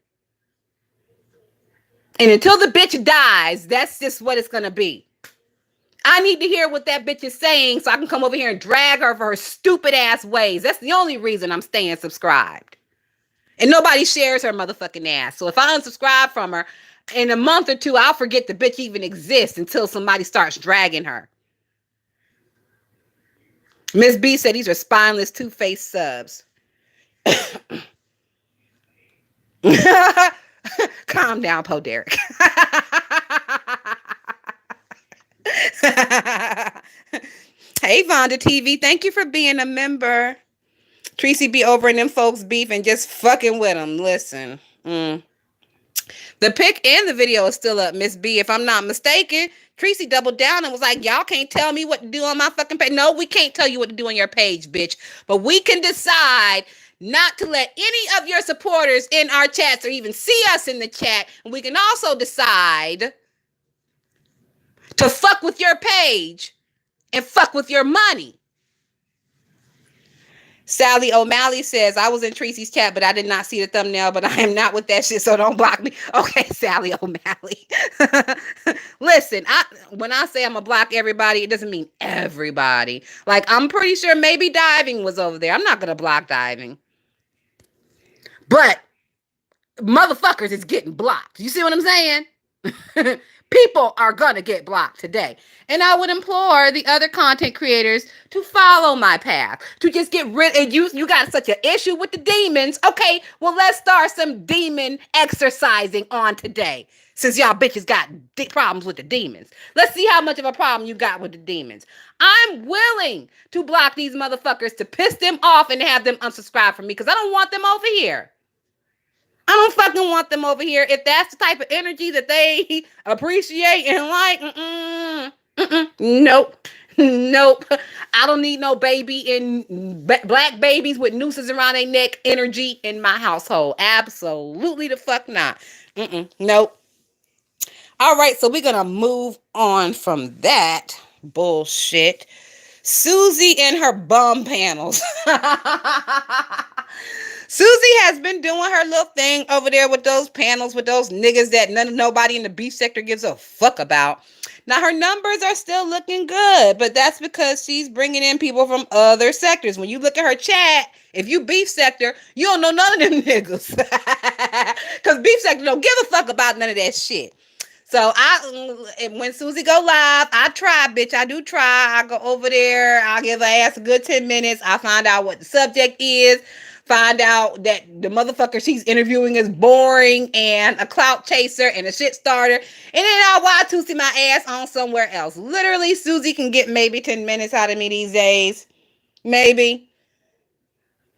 And until the bitch dies, that's just what it's going to be. I need to hear what that bitch is saying so I can come over here and drag her for her stupid ass ways. That's the only reason I'm staying subscribed. And nobody shares her motherfucking ass. So if I unsubscribe from her, in a month or two, I'll forget the bitch even exists until somebody starts dragging her. Miss B said these are spineless two-faced subs. Calm down, Poe Derek. Hey, Vonda TV. Thank you for being a member. Tracy be over in them folks' beef and just fucking with them. Listen. The pic and the video is still up, Miss B. If I'm not mistaken, Tracy doubled down and was like, y'all can't tell me what to do on my fucking page. No, we can't tell you what to do on your page, bitch. But we can decide not to let any of your supporters in our chats or even see us in the chat. And we can also decide to fuck with your page and fuck with your money. Sally O'Malley says, I was in Tracy's chat, but I did not see the thumbnail, but I am not with that shit, so don't block me. Okay, Sally O'Malley. Listen, when I say I'm going to block everybody, it doesn't mean everybody. Like, I'm pretty sure maybe Diving was over there. I'm not going to block Diving. But motherfuckers is getting blocked. You see what I'm saying? People are going to get blocked today. And I would implore the other content creators to follow my path. To just get rid of you got such an issue with the demons. Okay, well, let's start some demon exercising on today. Since y'all bitches got problems with the demons. Let's see how much of a problem you got with the demons. I'm willing to block these motherfuckers to piss them off and have them unsubscribe from me because I don't want them over here. I don't fucking want them over here. If that's the type of energy that they appreciate and like, nope. I don't need no baby in black babies with nooses around their neck energy in my household. Absolutely the fuck not. Nope. All right, so we're going to move on from that bullshit Susie and her bum panels. Susie has been doing her little thing over there with those panels with those niggas that nobody in the beef sector gives a fuck about. Now her numbers are still looking good, but that's because she's bringing in people from other sectors. When you look at her chat, if you beef sector, you don't know none of them niggas, because beef sector don't give a fuck about none of that shit. So when Susie go live, I try, bitch. I do try. I go over there. I give her ass a good 10 minutes. I find out what the subject is. Find out that the motherfucker she's interviewing is boring and a clout chaser and a shit starter. And then I'll Y2C my ass on somewhere else. Literally, Susie can get maybe 10 minutes out of me these days. Maybe.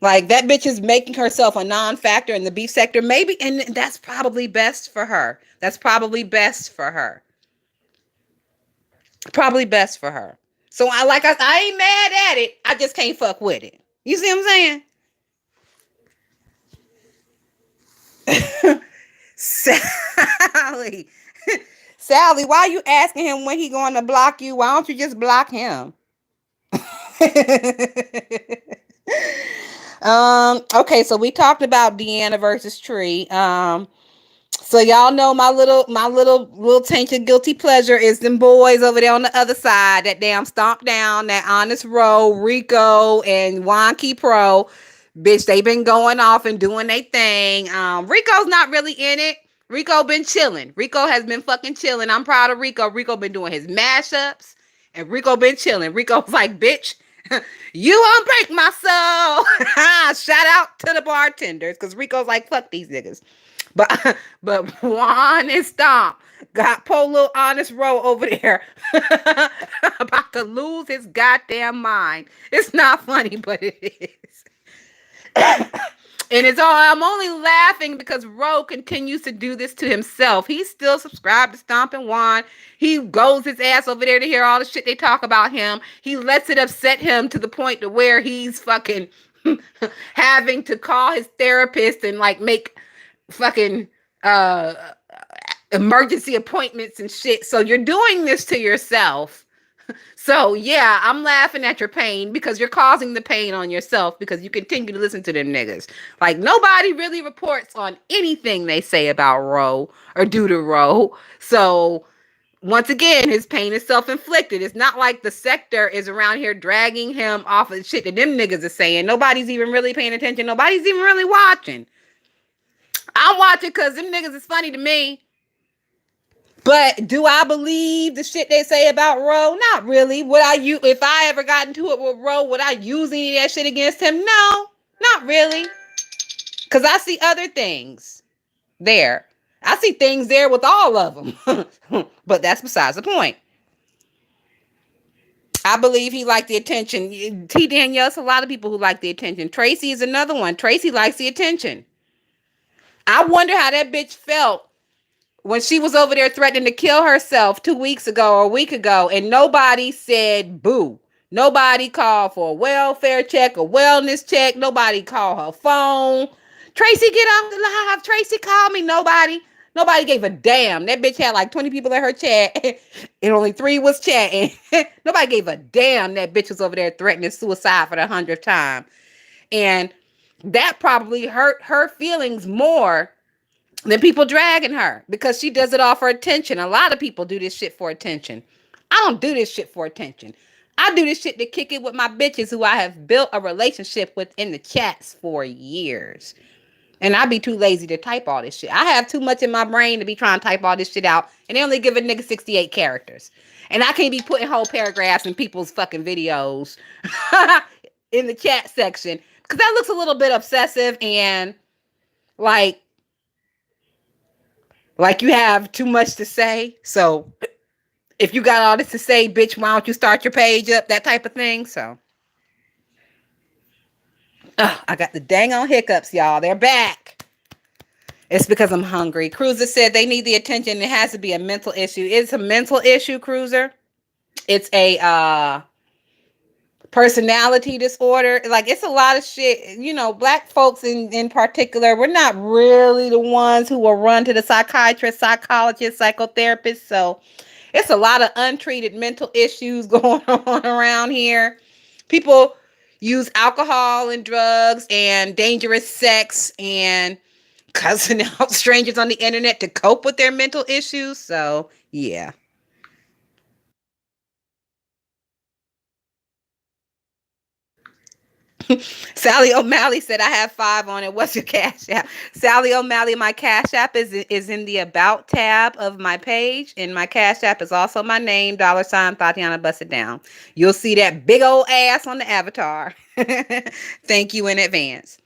Like, that bitch is making herself a non-factor in the beef sector. Maybe, and that's probably best for her. That's probably best for her. Probably best for her. So I ain't mad at it. I just can't fuck with it. You see what I'm saying? Sally. Sally, why are you asking him when he going to block you? Why don't you just block him? Okay, so we talked about Deanna versus Tree. So y'all know my little tainted guilty pleasure is them boys over there on the other side, that damn stomp down, that honest row, Rico and Wonky Pro. Bitch, they been going off and doing their thing. Rico's not really in it. Rico been chilling. Rico has been fucking chilling. I'm proud of Rico. Rico been doing his mashups and Rico been chilling. Rico's like, bitch, you won't break my soul. Shout out to the bartenders, because Rico's like, fuck these niggas. But Juan and Stomp got poor little honest row over there about to lose his goddamn mind. It's not funny, but it is. And it's all, I'm only laughing because Ro continues to do this to himself. He's still subscribed to Stomp and Juan. He goes his ass over there to hear all the shit they talk about him. He lets it upset him to the point to where he's fucking having to call his therapist and like make fucking uh emergency appointments and shit. So you're doing this to yourself. So yeah, I'm laughing at your pain because you're causing the pain on yourself because you continue to listen to them niggas. Like, nobody really reports on anything they say about Ro or do to Ro. So once again, his pain is self-inflicted. It's not like the sector is around here dragging him off of shit that them niggas are saying. Nobody's even really paying attention. Nobody's even really watching. I'm watching because them niggas is funny to me. But do I believe the shit they say about Ro? Not really. Would I use, if I ever got into it with Ro, would I use any of that shit against him? No, not really. Because I see other things there. I see things there with all of them. But that's besides the point. I believe he liked the attention. T. Danielle's a lot of people who like the attention. Tracy is another one. Tracy likes the attention. I wonder how that bitch felt when she was over there threatening to kill herself 2 weeks ago or a week ago, and nobody said boo. Nobody called for a welfare check, a wellness check. Nobody called her phone. Tracy, get off the live. Tracy, call me. Nobody gave a damn. That bitch had like 20 people in her chat, and only 3 was chatting. Nobody gave a damn that bitch was over there threatening suicide for the 100th time. And that probably hurt her feelings more than people dragging her, because she does it all for attention. A lot of people do this shit for attention. I don't do this shit for attention. I do this shit to kick it with my bitches who I have built a relationship with in the chats for years. And I be too lazy to type all this shit. I have too much in my brain to be trying to type all this shit out. And they only give a nigga 68 characters. And I can't be putting whole paragraphs in people's fucking videos in the chat section. Because that looks a little bit obsessive and like you have too much to say. So if you got all this to say, bitch, why don't you start your page up? That type of thing. So I got the dang on hiccups, y'all. They're back. It's because I'm hungry. Cruiser said they need the attention. It has to be a mental issue. It's a mental issue, Cruiser. It's a personality disorder. Like, it's a lot of shit. You know, black folks in particular, we're not really the ones who will run to the psychiatrist, psychologist, psychotherapist. So It's a lot of untreated mental issues going on around here. People use alcohol and drugs and dangerous sex and cussing out strangers on the internet to cope with their mental issues. So, yeah. Sally O'Malley said, I have five on it. What's your cash app? Sally O'Malley, my cash app is in the about tab of my page. And my cash app is also my name, $ Tatiana Bust It Down. You'll see that big old ass on the avatar. Thank you in advance.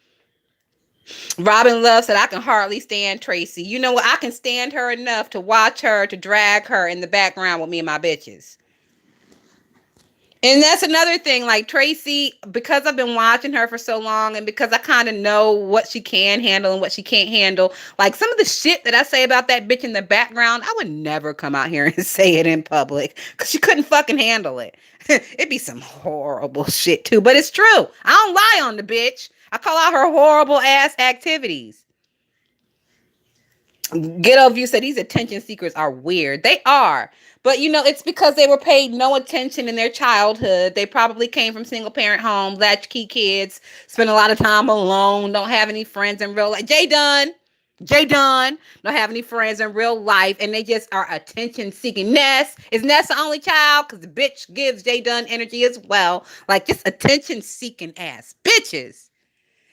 Robin Love said, I can hardly stand Tracy. You know what? I can stand her enough to watch her, to drag her in the background with me and my bitches. And that's another thing, like Tracy, because I've been watching her for so long and because I kind of know what she can handle and what she can't handle, like some of the shit that I say about that bitch in the background, I would never come out here and say it in public because she couldn't fucking handle it. It'd be some horrible shit too, but it's true. I don't lie on the bitch. I call out her horrible ass activities. Ghetto View said these attention seekers are weird. They are. But you know, it's because they were paid no attention in their childhood. They probably came from single parent homes, latchkey kids, spend a lot of time alone, don't have any friends in real life. Jay Dunn don't have any friends in real life, and they just are attention seeking. Ness, is Ness the only child? Because the bitch gives Jay Dunn energy as well. Like just attention seeking ass bitches.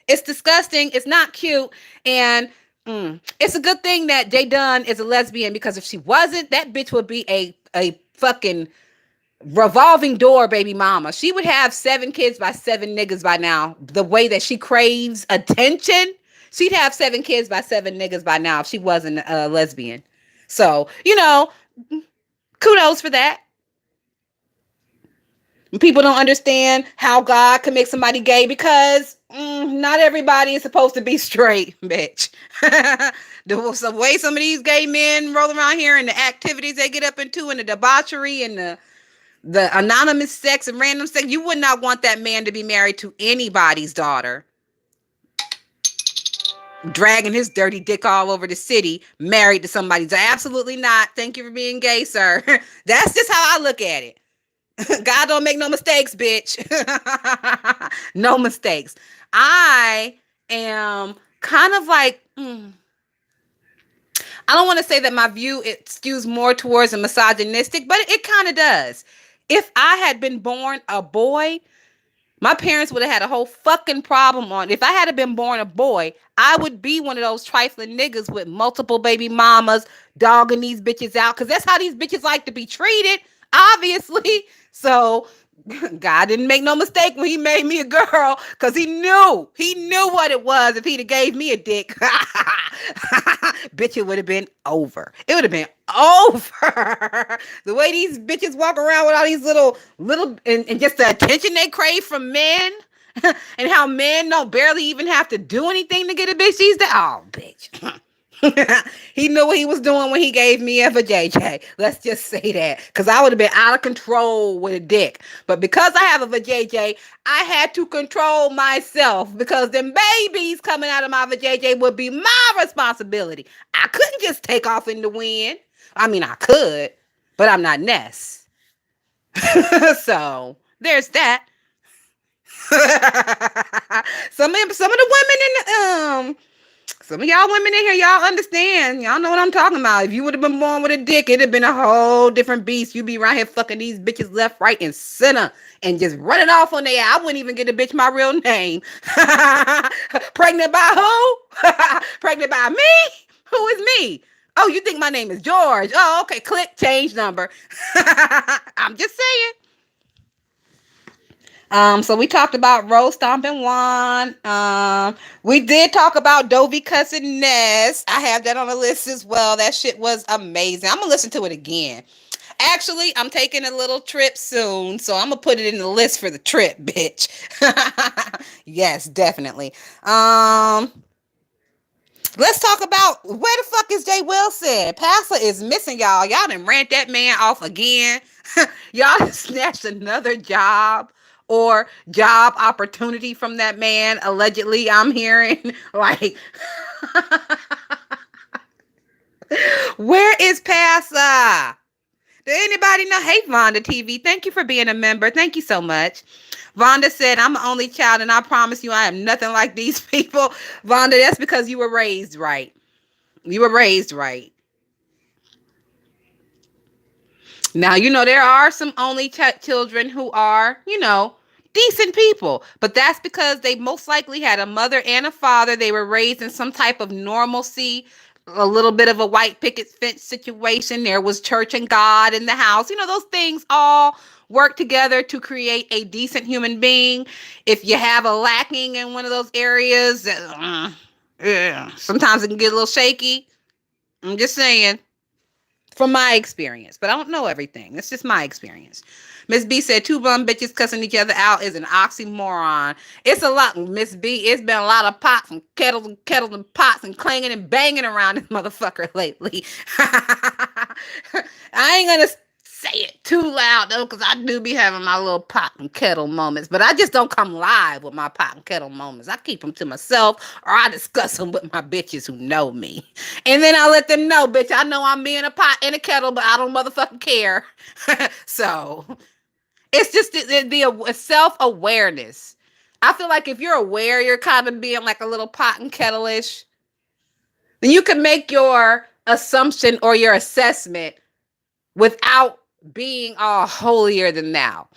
It's disgusting. It's not cute. And it's a good thing that Jay Dunn is a lesbian because if she wasn't, that bitch would be a fucking revolving door baby mama. She would have 7 kids by 7 niggas by now. The way that she craves attention, she'd have 7 kids by 7 niggas by now if she wasn't a lesbian. So, you know, kudos for that. People don't understand how God can make somebody gay because not everybody is supposed to be straight, bitch. The way some of these gay men roll around here and the activities they get up into and the debauchery and the anonymous sex and random sex, you would not want that man to be married to anybody's daughter. Dragging his dirty dick all over the city, married to somebody's. Absolutely not. Thank you for being gay, sir. That's just how I look at it. God don't make no mistakes, bitch. No mistakes. I am kind of like, I don't want to say that my view it skews more towards a misogynistic, but it kind of does. If I had been born a boy, my parents would have had a whole fucking problem on. If I had been born a boy, I would be one of those trifling niggas with multiple baby mamas dogging these bitches out because that's how these bitches like to be treated, obviously. So God didn't make no mistake when he made me a girl because he knew what it was. If he'd have gave me a dick, bitch, it would have been over. It would have been over. The way these bitches walk around with all these little and just the attention they crave from men. And how men don't barely even have to do anything to get a bitch these days. Oh, bitch. He knew what he was doing when he gave me a vajayjay. Let's just say that. Because I would have been out of control with a dick. But because I have a vajayjay, I had to control myself. Because them babies coming out of my vajayjay would be my responsibility. I couldn't just take off in the wind. I mean, I could. But I'm not Ness. So, there's that. Some of the women in the some of y'all women in here, y'all understand. Y'all know what I'm talking about. If you would have been born with a dick, it'd have been a whole different beast. You'd be right here fucking these bitches left, right, and center and just running off on their. I wouldn't even get a bitch my real name. Pregnant by who? Pregnant by me? Who is me? Oh, you think my name is George? Oh, okay. Click, change number. I'm just saying. So we talked about Rose stomping Juan. We did talk about Dovey cussing Ness. I have that on the list as well. That shit was amazing. I'm gonna listen to it again. Actually, I'm taking a little trip soon, so I'm gonna put it in the list for the trip, bitch. Yes, definitely. Let's talk about where the fuck is Jay Wilson? Pastor is missing y'all. Y'all done ran that man off again. Y'all snatched another job or job opportunity from that man. Allegedly, I'm hearing like, where is Pastor? Did anybody know? Hey, Vonda TV. Thank you for being a member. Thank you so much. Vonda said, I'm an only child, and I promise you I am nothing like these people. Vonda, that's because you were raised right. You were raised right. Now, there are some only children who are, decent people, but that's because they most likely had a mother and a father. They were raised in some type of normalcy, a little bit of a white picket fence situation. There was church and God in the house. Those things all work together to create a decent human being. If you have a lacking in one of those areas, yeah, sometimes it can get a little shaky. I'm just saying from my experience, but I don't know everything. That's just my experience. Miss B said two bum bitches cussing each other out is an oxymoron. It's a lot, Miss B. It's been a lot of pots and kettles and pots and clanging and banging around this motherfucker lately. I ain't gonna say it too loud though, because I do be having my little pot and kettle moments, but I just don't come live with my pot and kettle moments. I keep them to myself, or I discuss them with my bitches who know me. And then I let them know, bitch, I know I'm being a pot and a kettle, but I don't motherfucking care. So it's just the self-awareness. I feel like if you're aware, you're kind of being like a little pot and kettle-ish, then you can make your assumption or your assessment without being all holier than thou.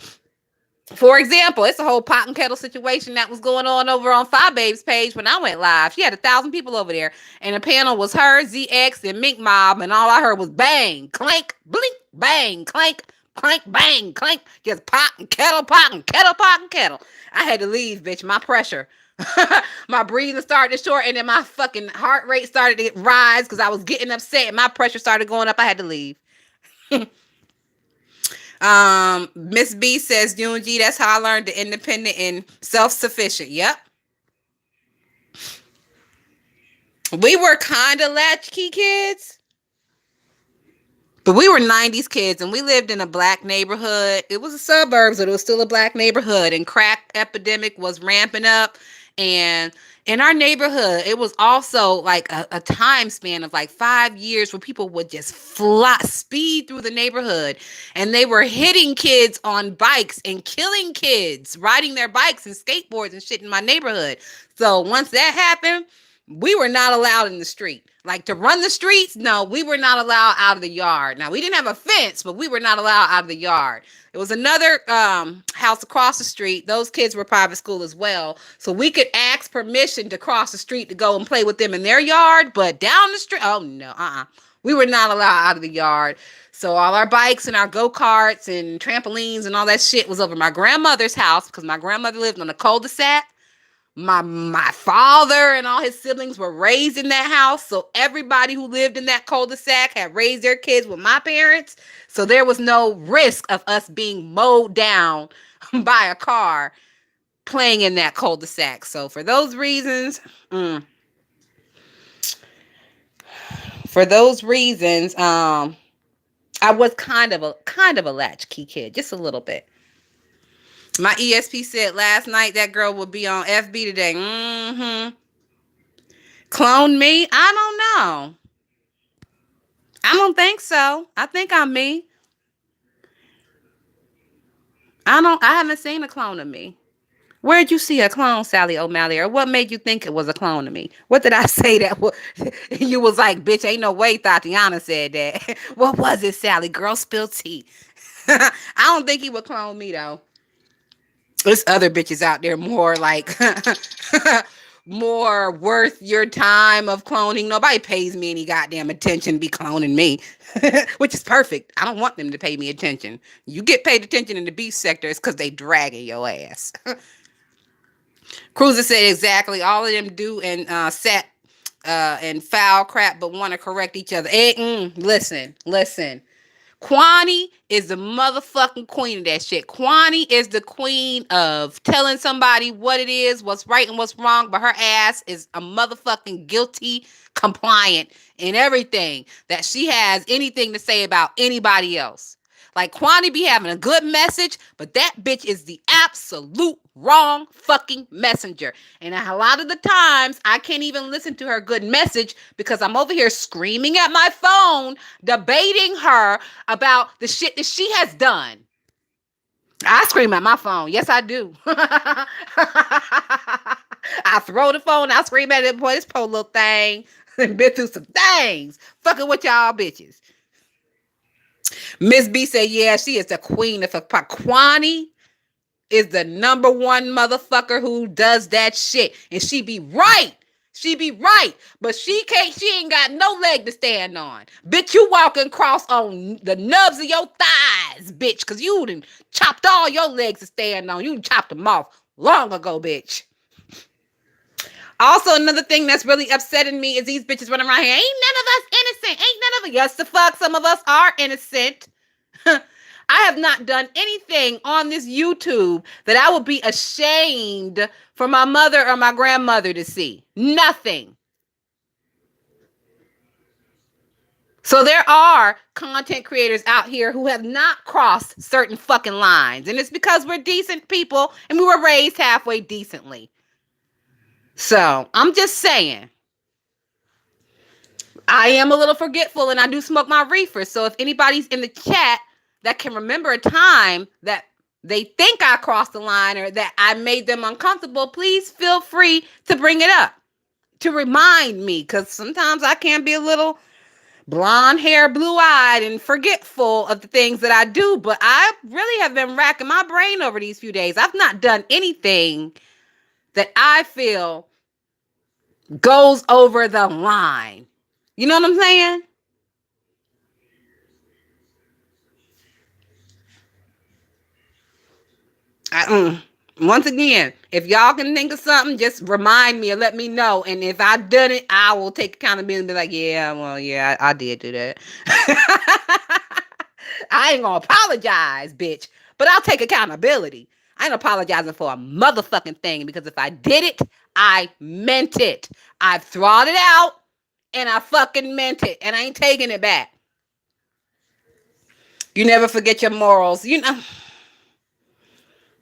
For example, it's a whole pot and kettle situation that was going on over on Five Babe's page when I went live. She had 1,000 people over there, and the panel was her, ZX, and Mink Mob, and all I heard was bang, clank, blink, bang, clank, clank, bang, clank. Just pot and kettle, pot and kettle, pot and kettle. I had to leave, bitch. My pressure. My breathing started to short, and then my fucking heart rate started to rise because I was getting upset, and my pressure started going up. I had to leave. Miss B says, Junji, that's how I learned the independent and self-sufficient. Yep. We were kind of latchkey kids, but we were 90s kids, and we lived in a black neighborhood. It was a suburbs, but it was still a black neighborhood, and crack epidemic was ramping up. And in our neighborhood, it was also like a time span of like 5 years where people would just speed through the neighborhood, and they were hitting kids on bikes and killing kids riding their bikes and skateboards and shit in my neighborhood. So once that happened, we were not allowed in the street. Like to run the streets, no, we were not allowed out of the yard. Now, we didn't have a fence, but we were not allowed out of the yard. It was another house across the street. Those kids were private school as well. So we could ask permission to cross the street to go and play with them in their yard, but down the street, oh no, we were not allowed out of the yard. So all our bikes and our go-karts and trampolines and all that shit was over my grandmother's house because my grandmother lived on a cul-de-sac. My father and all his siblings were raised in that house. So everybody who lived in that cul-de-sac had raised their kids with my parents. So there was no risk of us being mowed down by a car playing in that cul-de-sac. So for those reasons, I was kind of a latchkey kid, just a little bit. My ESP said last night that girl would be on FB today. Clone me? I don't know. I don't think so. I think I'm me. I haven't seen a clone of me. Where'd you see a clone, Sally O'Malley? Or what made you think it was a clone of me? What did I say that was? You was like, bitch, ain't no way Thotiana said that. What was it, Sally? Girl, spill tea. I don't think he would clone me, though. There's other bitches out there more like more worth your time of cloning. Nobody pays me any goddamn attention to be cloning me, which is perfect. I don't want them to pay me attention. You get paid attention in the beef sector, it's because they dragging your ass. Cruiser said exactly. All of them do and set and foul crap, but want to correct each other. Listen. Kwani is the motherfucking queen of that shit. Kwani is the queen of telling somebody what it is, what's right and what's wrong, but her ass is a motherfucking guilty compliant in everything that she has anything to say about anybody else. Like Kwani be having a good message, but that bitch is the absolute wrong fucking messenger. And a lot of the times I can't even listen to her good message because I'm over here screaming at my phone, debating her about the shit that she has done. I scream at my phone. Yes, I do. I throw the phone. I scream at it. Boy, this poor little thing been through some things. Fucking with y'all bitches. Miss B said, yeah, she is the queen of Kwani is the number one motherfucker who does that shit. And she be right. She be right. But she ain't got no leg to stand on. Bitch, you walking across on the nubs of your thighs, bitch. Cause you done chopped all your legs to stand on. You chopped them off long ago, bitch. Also, another thing that's really upsetting me is these bitches running around here. Ain't none of us innocent. Ain't none of us. Yes, the fuck, some of us are innocent. I have not done anything on this YouTube that I would be ashamed for my mother or my grandmother to see. Nothing. So there are content creators out here who have not crossed certain fucking lines. And it's because we're decent people and we were raised halfway decently. So I'm just saying. I am a little forgetful and I do smoke my reefer. So if anybody's in the chat that can remember a time that they think I crossed the line or that I made them uncomfortable, please feel free to bring it up to remind me, because sometimes I can be a little blonde hair, blue-eyed, and forgetful of the things that I do. But I really have been racking my brain over these few days. I've not done anything that I feel goes over the line. You know what I'm saying? Once again, if y'all can think of something, just remind me or let me know. And if I done it, I will take accountability and be like, yeah, well, yeah, I did do that. I ain't gonna apologize, bitch, but I'll take accountability. I ain't apologizing for a motherfucking thing because if I did it, I meant it. I've thought it out and I fucking meant it and I ain't taking it back. You never forget your morals. You know.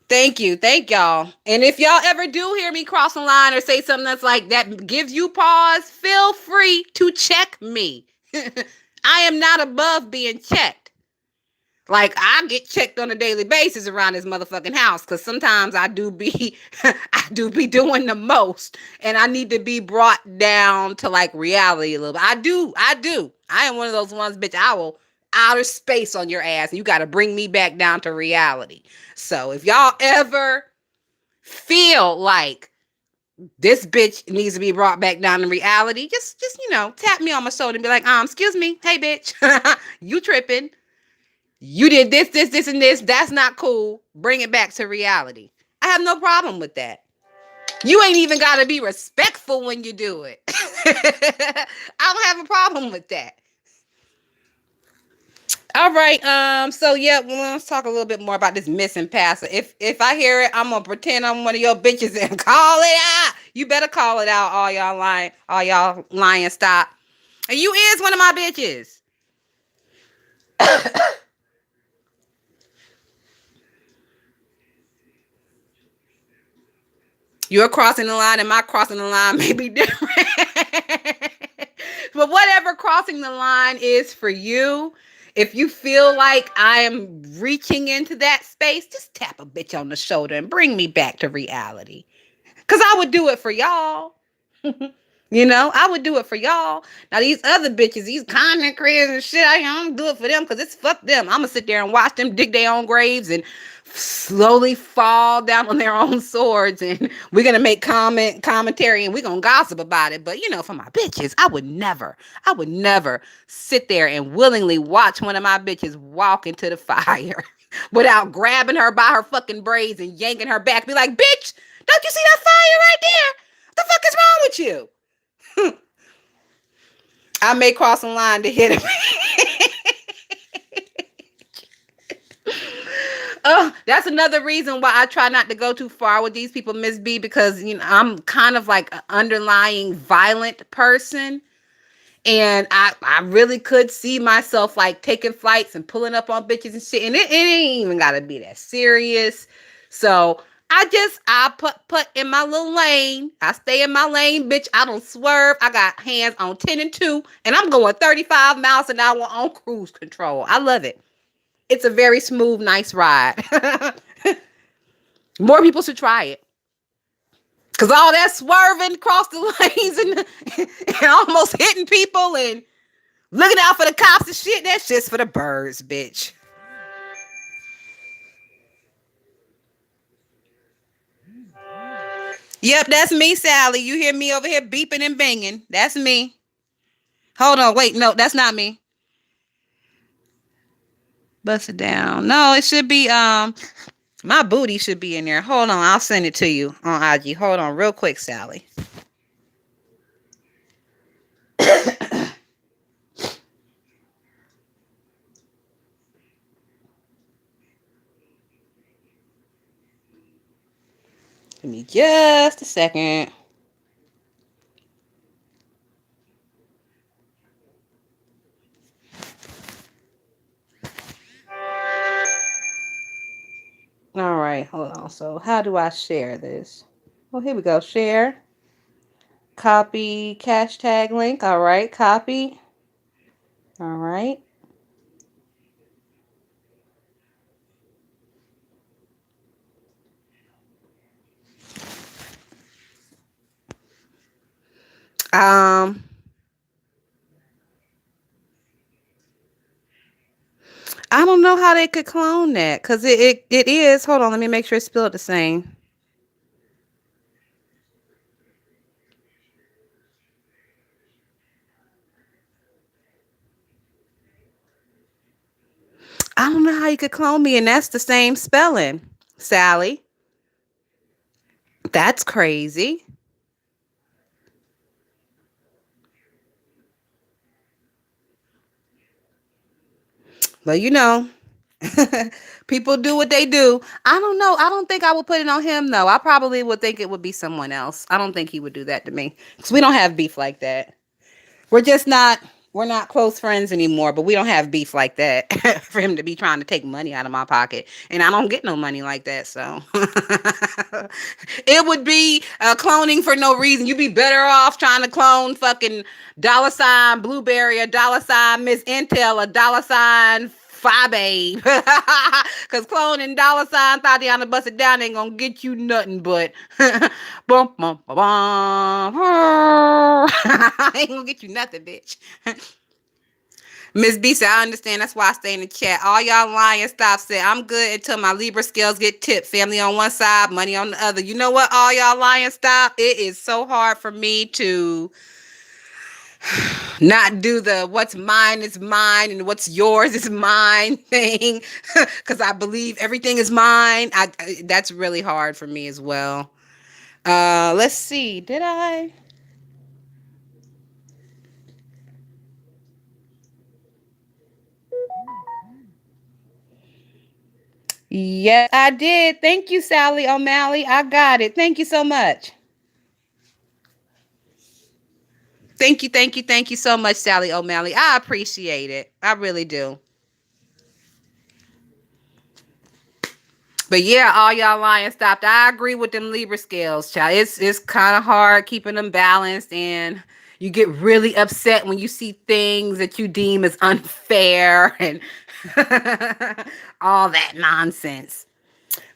Thank you. Thank y'all. And if y'all ever do hear me cross the line or say something that's like that gives you pause, feel free to check me. I am not above being checked. Like I get checked on a daily basis around this motherfucking house because sometimes I do be I do be doing the most and I need to be brought down to like reality a little bit. I do. I am one of those ones, bitch. I will outer space on your ass and you got to bring me back down to reality. So if y'all ever feel like this bitch needs to be brought back down to reality, just tap me on my shoulder and be like, excuse me, hey bitch, you tripping. You did this, and this. That's not cool. Bring it back to reality. I have no problem with that. You ain't even got to be respectful when you do it. I don't have a problem with that. All right. So yeah, well, let's talk a little bit more about this missing passer. If I hear it, I'm gonna pretend I'm one of your bitches and call it out. You better call it out, all y'all lying. All y'all lying. Stop. And you is one of my bitches. You're crossing the line and my crossing the line may be different. But whatever crossing the line is for you, if you feel like I am reaching into that space, just tap a bitch on the shoulder and bring me back to reality. Because I would do it for y'all. I would do it for y'all. Now, these other bitches, these content creators and shit, I don't do it for them because it's fuck them. I'm going to sit there and watch them dig their own graves and slowly fall down on their own swords. And we're going to make commentary and we're going to gossip about it. But, for my bitches, I would never sit there and willingly watch one of my bitches walk into the fire without grabbing her by her fucking braids and yanking her back. Be like, bitch, don't you see that fire right there? What the fuck is wrong with you? I may cross the line to hit him. Oh, that's another reason why I try not to go too far with these people, Miss B, because I'm kind of like an underlying violent person. And I really could see myself like taking flights and pulling up on bitches and shit. And it ain't even gotta be that serious. So I put in my little lane. I stay in my lane, bitch. I don't swerve. I got hands on 10 and 2, and I'm going 35 miles an hour on cruise control. I love it. It's a very smooth, nice ride. More people should try it. Cause all that swerving across the lanes and almost hitting people and looking out for the cops and shit, that's just for the birds, bitch. Yep, that's me, Sally. You hear me over here beeping and banging. That's me. Hold on, wait, no, that's not me. Bust it down. No, it should be my booty should be in there. Hold on, I'll send it to you on IG. Hold on, real quick, Sally. Give me just a second. All right, hold on. So, how do I share this? Oh, here we go. Share. Copy hashtag link. All right, copy. All right. Um, I don't know how they could clone that because it is. Hold on, let me make sure it's spelled the same. I don't know how you could clone me, and that's the same spelling, Sally. That's crazy. But people do what they do. I don't know. I don't think I would put it on him though. I probably would think it would be someone else. I don't think he would do that to me because we don't have beef like that. We're just not. We're not close friends anymore, but we don't have beef like that for him to be trying to take money out of my pocket. And I don't get no money like that. So it would be cloning for no reason. You'd be better off trying to clone fucking dollar sign Blueberry, a dollar sign Miss Intel, a dollar sign Babe. Cause cloning dollar sign Thotiana Bust It Down ain't gonna get you nothing but bum bum bum bum. Ain't gonna get you nothing, bitch. Miss B said, I understand. That's why I stay in the chat. All y'all lying stop said, I'm good until my Libra scales get tipped. Family on one side, money on the other. You know what? All y'all lying stop. It is so hard for me to not do the what's mine is mine and what's yours is mine thing. Because I believe everything is mine. That's really hard for me as well. Let's see. Did I? Yes, I did. Thank you, Sally O'Malley. I got it. Thank you so much. Thank you so much, Sally O'Malley. I appreciate it. I really do. But yeah, all y'all lying stopped. I agree with them Libra scales, child. It's kind of hard keeping them balanced, and you get really upset when you see things that you deem as unfair and all that nonsense.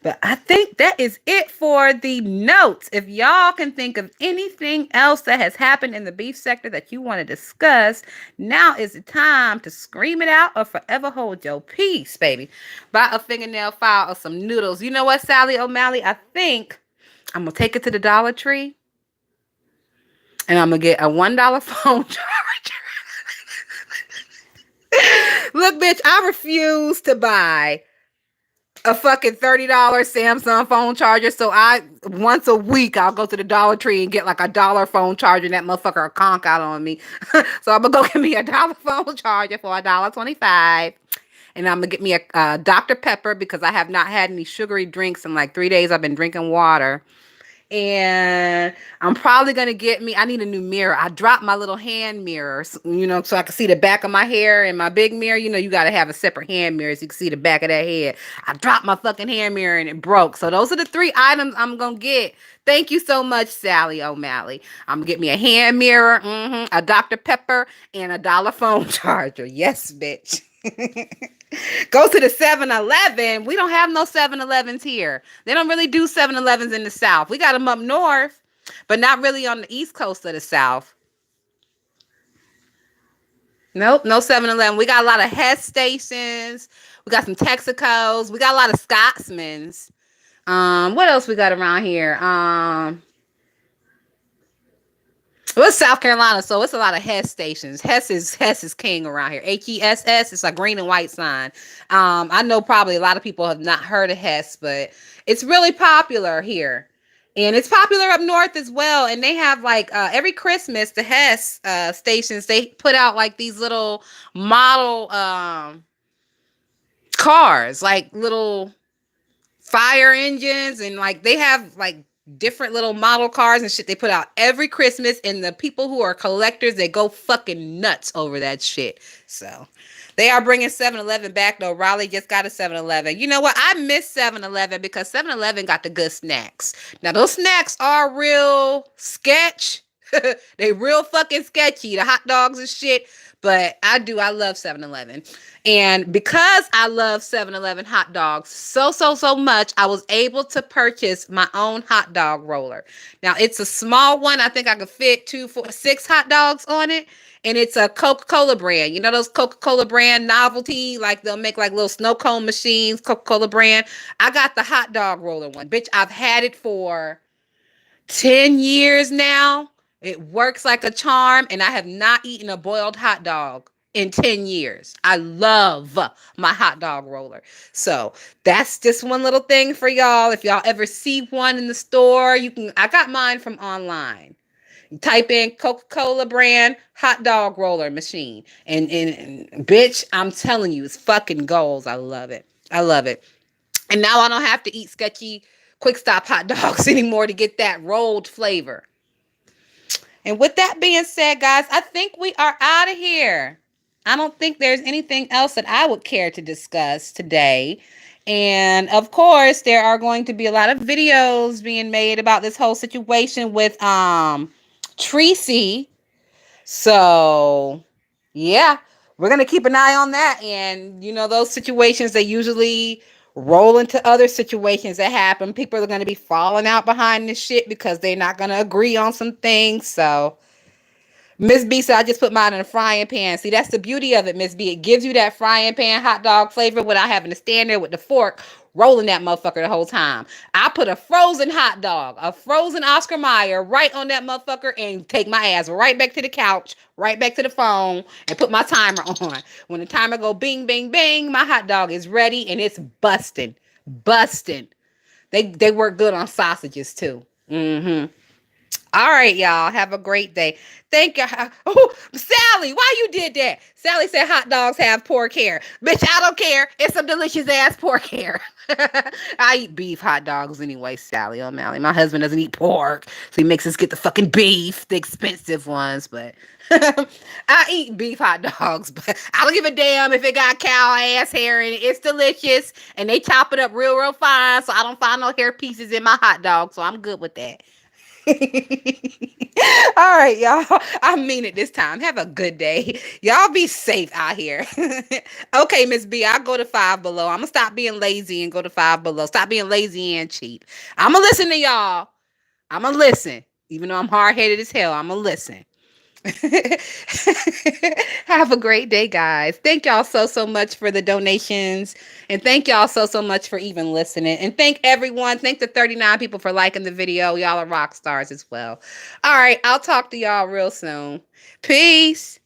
But I think that is it for the notes. If y'all can think of anything else that has happened in the beef sector that you want to discuss, now is the time to scream it out or forever hold your peace, baby. Buy a fingernail file or some noodles. You know what, Sally O'Malley? I think I'm going to take it to the Dollar Tree and I'm going to get a $1 phone charger. Look, bitch, I refuse to buy a fucking $30 Samsung phone charger. So I once a week I'll go to the Dollar Tree and get like a $1 phone charger and that motherfucker will conk out on me. So I'm gonna go get me a $1 phone charger for $1.25. And I'm gonna get me a Dr. Pepper because I have not had any sugary drinks in like 3 days. I've been drinking water. And I'm probably gonna get me. I need a new mirror. I dropped my little hand mirror, so I can see the back of my hair. And my big mirror, you got to have a separate hand mirror so you can see the back of that head. I dropped my fucking hand mirror and it broke. So those are the three items I'm gonna get. Thank you so much, Sally O'Malley. I'm gonna get me a hand mirror, a Dr. Pepper, and a dollar phone charger. Yes, bitch. Go to the 7-Eleven. We don't have no 7-Elevens here. They don't really do 7-Elevens in the South. We got them up north, but not really on the East Coast of the South. Nope, no 7-Eleven. We got a lot of Hess stations. We got some Texacos. We got a lot of Scotsmans. What else we got around here? Well, it's South Carolina, so it's a lot of Hess stations. Hess is king around here. Hess. It's a green and white sign. I know probably a lot of people have not heard of Hess, but it's really popular here, and it's popular up north as well. And they have like every Christmas, the Hess stations they put out like these little model cars, like little fire engines, and like they have like different little model cars and shit they put out every Christmas, and the people who are collectors, they go fucking nuts over that shit. So they are bringing 7-Eleven back though. Raleigh just got a 7-Eleven. You know what? I miss 7-Eleven because 7-Eleven got the good snacks. Now those snacks are real sketch. They real fucking sketchy. The hot dogs and shit. But I love 7-Eleven. And because I love 7-Eleven hot dogs so much, I was able to purchase my own hot dog roller. Now, it's a small one. I think I could fit 2, 4, 6 hot dogs on it. And it's a Coca-Cola brand. You know those Coca-Cola brand novelty? Like they'll make like little snow cone machines, Coca-Cola brand. I got the hot dog roller one. Bitch, I've had it for 10 years now. It works like a charm, and I have not eaten a boiled hot dog in 10 years. I love my hot dog roller. So that's just one little thing for y'all. If y'all ever see one in the store, I got mine from online. You type in Coca-Cola brand hot dog roller machine. And bitch, I'm telling you, it's fucking goals. I love it. I love it. And now I don't have to eat sketchy quick stop hot dogs anymore to get that rolled flavor. And with that being said, guys, I think we are out of here. I don't think there's anything else that I would care to discuss today. And of course, there are going to be a lot of videos being made about this whole situation with Tracy. So, yeah, we're going to keep an eye on that. And, those situations, they usually roll into other situations that happen. People are going to be falling out behind this shit because they're not going to agree on some things. So, Miss B said, I just put mine in a frying pan. See, that's the beauty of it, Miss B. It gives you that frying pan hot dog flavor without having to stand there with the fork rolling that motherfucker the whole time. I put a frozen hot dog, a frozen Oscar Mayer right on that motherfucker and take my ass right back to the couch, right back to the phone, and put my timer on. When the timer go bing, bing, bing, my hot dog is ready and it's busting. Busting. They work good on sausages too. Mm-hmm. All right, y'all. Have a great day. Thank you. Oh, Sally, why you did that? Sally said hot dogs have pork hair. Bitch, I don't care. It's some delicious ass pork hair. I eat beef hot dogs anyway, Sally O'Malley. My husband doesn't eat pork, so he makes us get the fucking beef, the expensive ones, but I eat beef hot dogs, but I don't give a damn if it got cow ass hair in it. It's delicious, and they chop it up real fine, so I don't find no hair pieces in my hot dog, so I'm good with that. All right, y'all. I mean it this time. Have a good day. Y'all be safe out here. Okay, Miss B, I'll go to Five Below. I'm gonna stop being lazy and go to Five Below. Stop being lazy and cheap. I'm gonna listen to y'all. I'm gonna listen. Even though I'm hard-headed as hell, I'm gonna listen. Have a great day, guys. Thank y'all so much for the donations. And thank y'all so much for even listening. And thank everyone. Thank the 39 people for liking the video. Y'all are rock stars as well. All right. I'll talk to y'all real soon. Peace.